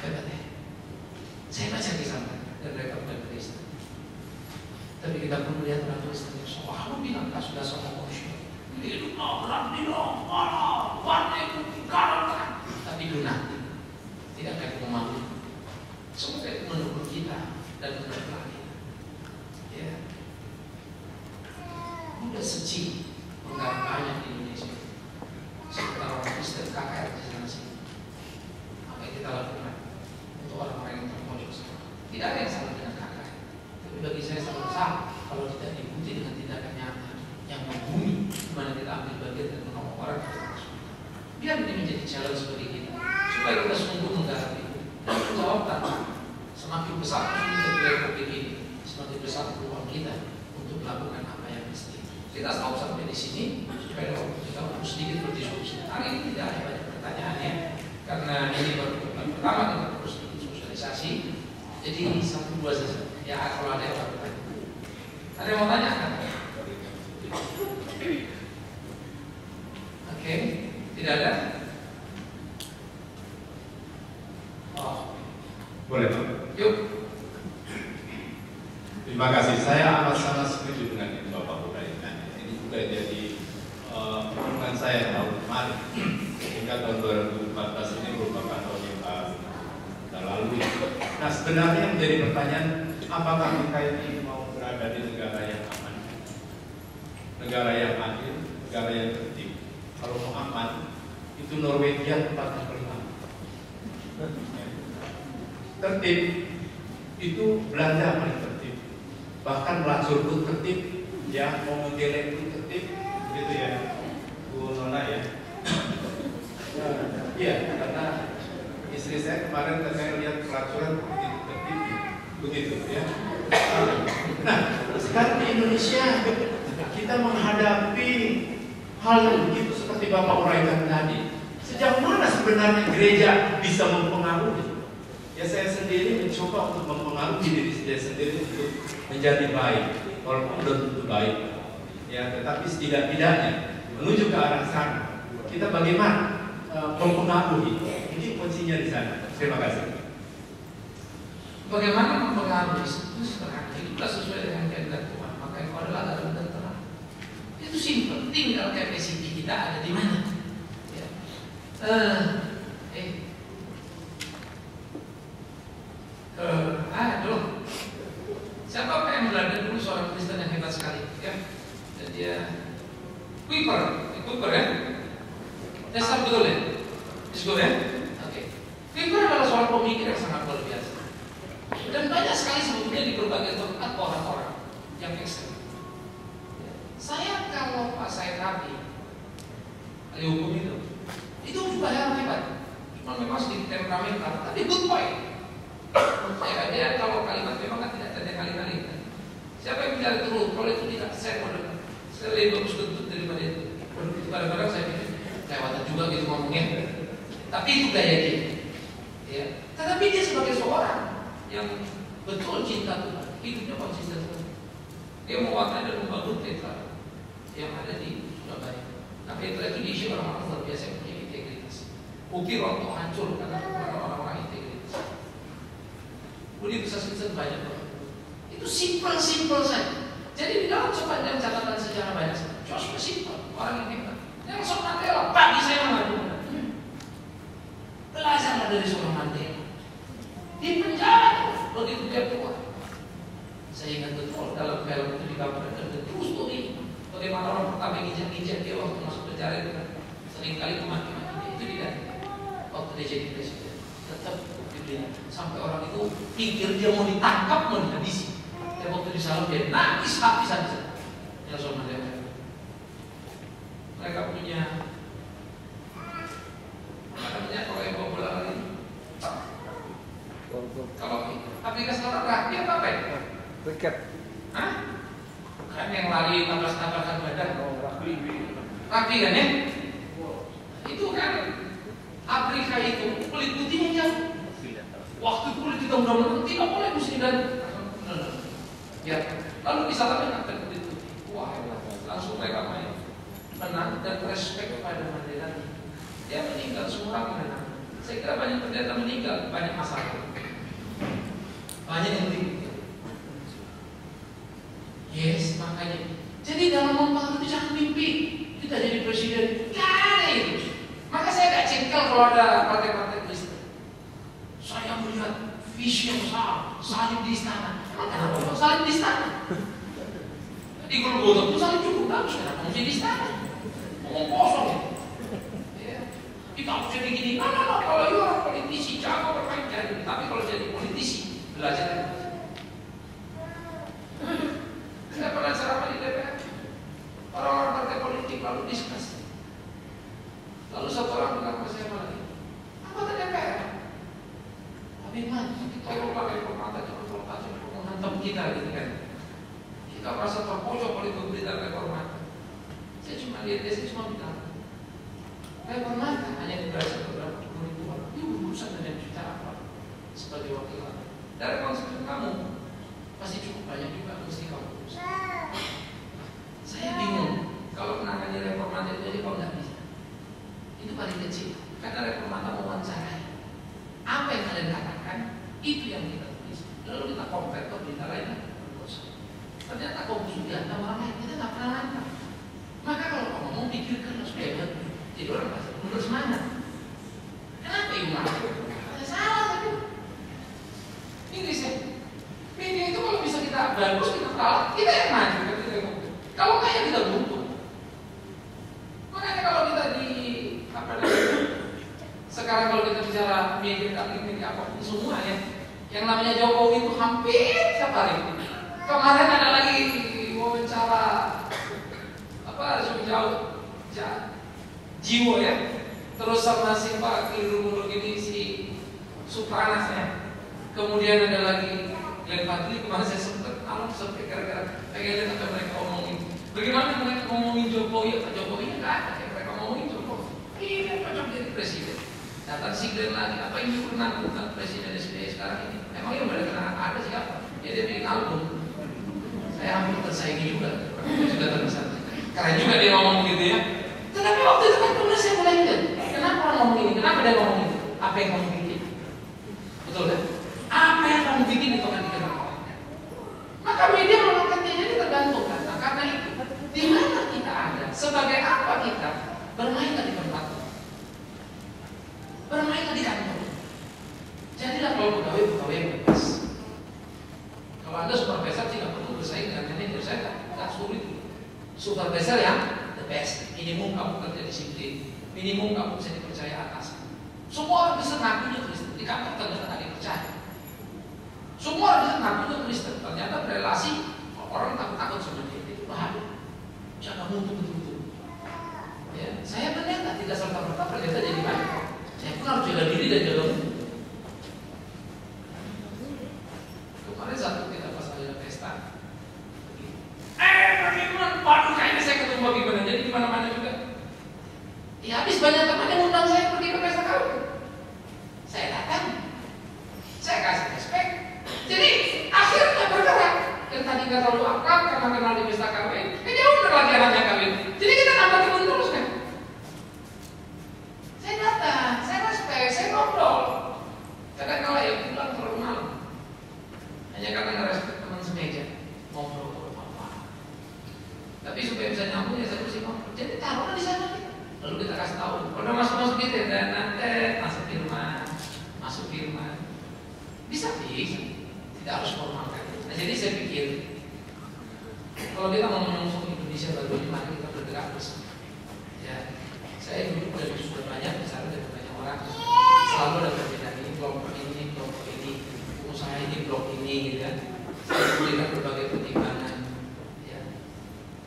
Hebat ya. Saya baca kisah dan mereka bukan Kristen. Tapi kita perlu lihat orang Kristen yang selalu bilang sudah sama manusia. Hidup orang di dalam warna itu dikarenakan, tapi donati tidak kayak memalu. Semoga itu menurut kita dan menurut kita. Ya. Udah seci menggap banyak di Indonesia. Sementara orang Kristen KKR di sana sini. Apa yang kita lakukan untuk orang-orang yang terpojok sama? Tidak ada yang salah dengan KKR. Tapi bagi saya sangat salah kalau tidak diikuti dengan tindakan nyata yang membumi, di mana kita ambil bagian dan menolong orang yang terpojok. Biar ini menjadi challenge bagi kita, supaya kita sungguh menggarap itu dan menjawab tantangan. Semakin besar kesulitan Republik ini, semakin besar peluang kita untuk melakukan apa yang mesti. Kita tahu sampai di sini supaya kita sedikit berdiskusi. Hari ini tidak ada banyak pertanyaan ya, karena ini baru pertama kita terus sosialisasi. Jadi 1-2 saja. Ya kalau ada yang mau bertanya. Ada yang mau tanya kan? Oke, tidak ada. Oh, boleh Pak? Yuk. Terima kasih. Saya amat sangat setuju dengan yang Bapak uraikan. Ini juga jadi pertanyaan saya tahu kemarin. Sehingga tahun 2014 ini merupakan tahun yang kita lalui. Nah, sebenarnya yang menjadi pertanyaan, apakah kita ini mau berada di negara yang aman, negara yang adil, negara yang tertib? Kalau mau aman, itu Norwegia tempatnya kelima. Tertib itu Belanda paling tertib, bahkan melacur pun tertib, ya mau menggeleng pun tertib, gitu ya, Bu Nona ya. Iya, karena istri saya kemarin saya lihat pelacuran tertib, begitu ya. Nah, sekarang di Indonesia kita menghadapi hal yang begitu seperti Bapak uraikan tadi. Sejauh mana sebenarnya gereja bisa mempengaruhi? Ya, saya sendiri mencoba untuk mempengaruhi diri saya sendiri untuk menjadi baik, walaupun belum tentu baik. Ya, tetapi setidak-tidaknya menuju ke arah sana. Kita bagaimana mempengaruhi? Ini kuncinya di sana. Terima kasih. Bagaimana mempengaruhi? Itu sederhana. Itulah sesuai dengan kehendak Tuhan. Maka yang adalah dalam dan terang. Itu simpel. Tinggal kapasiti kita ada di mana. Ya. Aduh. Siapa yang belajar dulu seorang Kristen yang hebat sekali, ya? Dan dia Kuiper ya? Dasar betul ya? Disebut ya? Oke. Kuiper adalah seorang pemikir yang sangat luar biasa. Dan banyak sekali sebetulnya di berbagai tempat orang-orang yang ekstrem. Saya kalau pas saya rapi, ahli hukum itu juga yang hebat. Cuma memang sedikit temperamental, tapi good point. Ya, dia kalau kalimat memang kan tidak ada kali-kali. Siapa yang bicara terus? Kalau itu tidak, saya mau dengar. Saya lebih bagus tuntut daripada itu. Kadang-kadang saya pikir kelewatan juga gitu ngomongnya. Tapi itu gaya dia. Ya. Tetapi dia sebagai seorang yang betul cinta Tuhan, hidupnya konsisten Tuhan. Dia mewarnai dan membangun Petra yang ada di Surabaya. Nah, Petra itu diisi orang-orang luar biasa yang punya integritas. Ukir waktu hancur karena orang-orang integritas. Universitas banyak banget. Itu simpel saja. Jadi di dalam sepanjang catatan sejarah banyak sekali. Joshua simpel, orang yang hebat. Nelson Mandela, pagi saya mengadu. Belajarlah dari seorang Mandela. Di penjara begitu dia keluar. Saya ingat betul dalam film itu digambarkan the true story. Bagaimana orang pertama nginjak dia waktu masuk penjara itu kan seringkali kemaki-maki itu dia. Waktu dia jadi presiden tetap sampai orang itu pikir dia mau ditangkap, mau dihabisi. Dan waktu di salon dia nangis habis-habisan. Nelson Mandela. Mereka punya kalau yang populer lagi. Kalau Afrika Selatan rugby apa ya? Cricket. Hah? Kan yang lari tabrak-tabrakan badan. Rugby. Rugby kan ya? Itu kan Afrika itu kulit putihnya jauh. Waktu kulit kita udah menang, tidak boleh mesti dan ya. Lalu di sana kan kulit putih. Wah, langsung mereka main menang dan respect kepada Mandela. Dia meninggal, semua orang menang. Saya kira banyak pendeta meninggal, banyak masalah. Banyak yang meninggal. Yes, makanya. Jadi dalam membangun jangan mimpi kita jadi presiden. Gak itu. Maka saya gak cengkel kalau ada partai-partai Kristen. Saya melihat visi yang besar, salib di istana. Emang kenapa salib di istana? Di Golgota pun salib cukup bagus, kenapa mesti di istana? Ngomong kosong ya. Kita harus jadi gini. Nah, kalau itu orang politisi jago bermain jadi. Tapi kalau jadi politisi belajar. Saya pernah ceramah di DPR. Orang-orang partai politik lalu diskusi. Lalu satu orang bilang ke saya lagi, anggota DPR. Bagaimana? Tolonglah reformasi, jangan menghantam kita gitu kan. Kita merasa terpojok oleh pemberitaan reformasi. Saya cuma lihat dia, saya cuma bilang, reformasi hanya dibahas beberapa puluh ribu orang. Ini urusan dengan juta apa? Sebagai wakil rakyat. Dari konsep kamu pasti cukup banyak juga mesti kamu urus. Saya bingung kalau menangani reformasi jadi kok nggak bisa. Itu paling kecil. Karena reformasi mau wawancarai. Apa yang kalian katakan itu yang kita tulis. Lalu kita compare ke berita lain. Ternyata kau sudah ada orang lain kita nggak pernah nangkap. Maka kalau kamu mau pikirkan supaya Jadi orang pasti mundur semangat. Kenapa ibu maju? Ada salah tapi. Inggris ya. Media itu kalau bisa kita bagus, kita kalah, kita yang maju. Kalau nggak ya kita buntu. Makanya kalau kita di apa namanya? Sekarang kalau kita bicara media apapun semua ya, yang namanya Jokowi itu hampir setiap hari. Kemarin ada lagi wawancara apa jauh Jiwo ya, terus sama si Pak Keliru gini si Supranas ya. Kemudian ada lagi Glenn Fadli, kemarin saya sempat gara-gara pengen lihat apa mereka omongin. Bagaimana mereka ngomongin Jokowi? Pak Jokowi nggak ada, yang mereka ngomongin Jokowi. Ini cocok jadi presiden. Datang si Glenn lagi, apa ini pernah tentang presiden SBY sekarang ini? Emangnya udah kenal ada siapa? Ya dia bikin album. Saya hampir tersaingi juga terbesar. Keren juga dia ngomong begitu ya. Tetapi waktu itu kan kemudian saya mulai ingat, kenapa orang ngomong ini? Kenapa dia ngomong itu? Apa yang kamu bikin? Betul kan? Apa yang kamu bikin itu akan dikenal. Maka media mengangkatnya jadi tergantung kan. Nah, karena itu, di mana kita ada? Sebagai apa kita bermain di tempat? Bermain di kantor. Jadilah kalau pegawai yang bebas. Kalau Anda supervisor tidak perlu bersaing dengan manajer, saya tidak sulit. Supervisor yang the best. Minimum kamu kerja disiplin, minimum kamu bisa dipercaya atas. Semua orang bisa ngakunya Kristen. Di kantor ternyata tidak dipercaya. Semua orang bisa ngakunya Kristen. Ternyata berelasi orang takut sama dia. Itu bahaya. Jangan mutu betul-betul. Ya, saya ternyata tidak serta-merta ternyata jadi baik. Saya pun harus jaga diri dan jaga mutu. Kemarin satu kita pas ada pesta. Bagaimana? Waduh, kayaknya saya ketemu bagaimana. Jadi di mana-mana juga. Ya habis banyak teman yang undang saya pergi ke pesta kawin. Saya datang. Saya kasih respect. Jadi akhirnya bergerak. Yang tadi nggak terlalu akrab karena kenal di pesta kawin. Dia undang lagi anaknya kawin. Jadi kita nambah teman terus kan. Saya datang, saya respect, saya ngobrol. Kadang kalau ya pulang terlalu malam. Hanya karena nggak respect teman semeja. Ngobrol. Tapi supaya bisa nyambung ya saya mesti ngomong. Jadi taruhlah di sana kita. Lalu kita kasih tahu. Kalau masuk gitu ya, dan masuk firman. Bisa. Tidak harus formal kan. Nah, jadi saya pikir kalau kita mau menyongsong Indonesia baru ini, maka kita bergerak bersama. Ya, saya dulu sudah banyak bicara dengan banyak orang. Selalu ada perbedaan ini, kelompok ini, usaha ini, blok ini, gitu kan. Saya memberikan berbagai pertimbangan.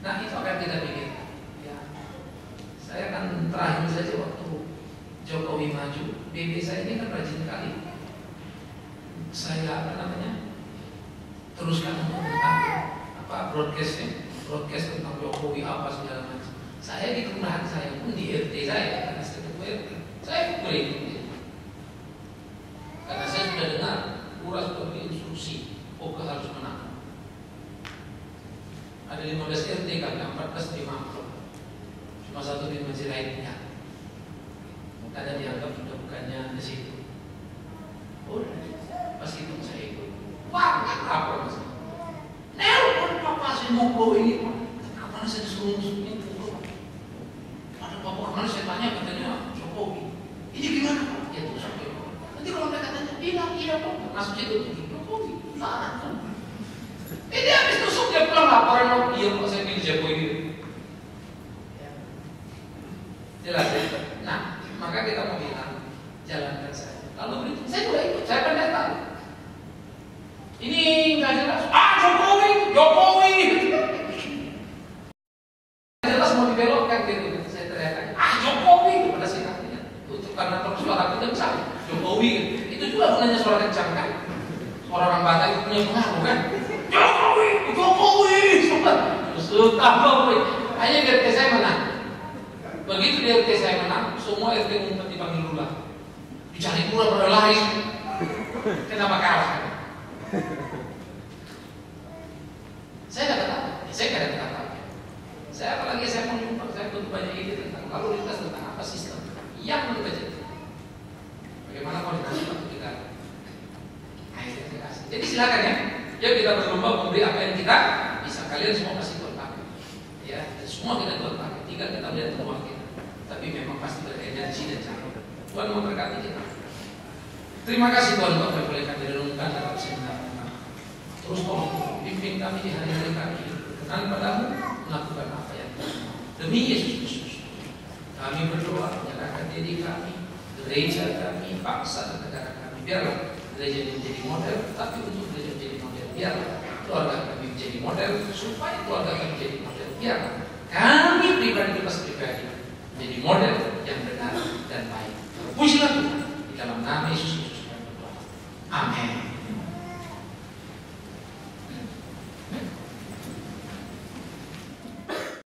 Nah itu akan kita pikirkan. Ya. Saya akan terakhir saja waktu Jokowi maju, BB saya ini kan rajin sekali. Saya teruskan tentang broadcast tentang Jokowi apa segala macam. Saya di kelurahan saya pun di RT saya karena saya ketua RT, saya berikut. Karena saya sudah dengar lurah sudah berinstruksi, pokok harus menang. Ada 15 RT kami, 14 terima amplop. Cuma satu di masjid lainnya. Karena dianggap sudah bukannya di situ. Udah, pas itu saya ikut. Wah, apa mas? Nelpon papa saya mau bawa ini pak. Kemana saya disuruh itu? Ada papa kemana saya tanya katanya Jokowi. Ini gimana pak? Ya terus Jokowi. Nanti kalau mereka tanya, bilang iya pak. Masuk situ Jokowi. Nah, ini habis tusuk dia pulang laporan iya kok saya pilih Jokowi gitu. Jelas ya. Nah, maka kita mau bilang jalankan saja. Lalu berikut saya juga ikut, saya pendeta. Ini nggak jelas. Jokowi. Jelas mau dibelokkan gitu. Saya teriak, Jokowi kepada sikapnya. Untuk karena terus suara kita besar. Jokowi. Itu juga gunanya suara kencang kan. Suara orang Batak itu punya pengaruh kan. Jokowi. Jokowi. Hanya RT saya menang. Begitu di RT saya menang, semua RT ngumpet dipanggil lurah. Dicari lurah pada lari. Kenapa kalah? Saya nggak ketawa. Saya nggak ada ketawa. Saya apalagi saya mau nyumbang, saya butuh banyak ide tentang lalu lintas, tentang apa sistem yang menurut saya. Bagaimana koordinasi waktu kita? Saya kasih. Jadi silakan ya. Yuk kita berlomba memberi apa yang kita bisa. Kalian semua pasti buat pakai. Ya, semua kita buat pakai. Tinggal kita lihat peluang kita. Tapi memang janji dan janji. Tuhan memberkati kita. Terima kasih Tuhan untuk apa yang boleh kami renungkan dalam seminar. Terus tolong pimpin kami di hari-hari kami berkenan padamu, melakukan apa yang Tuhan mau. Demi Yesus Kristus, kami berdoa menyerahkan diri kami, gereja kami, bangsa dan negara kami. Biarlah gereja ini menjadi model, tapi untuk gereja menjadi model, biarlah keluarga kami menjadi model, supaya keluarga kami menjadi model. Biarlah kami pribadi menjadi model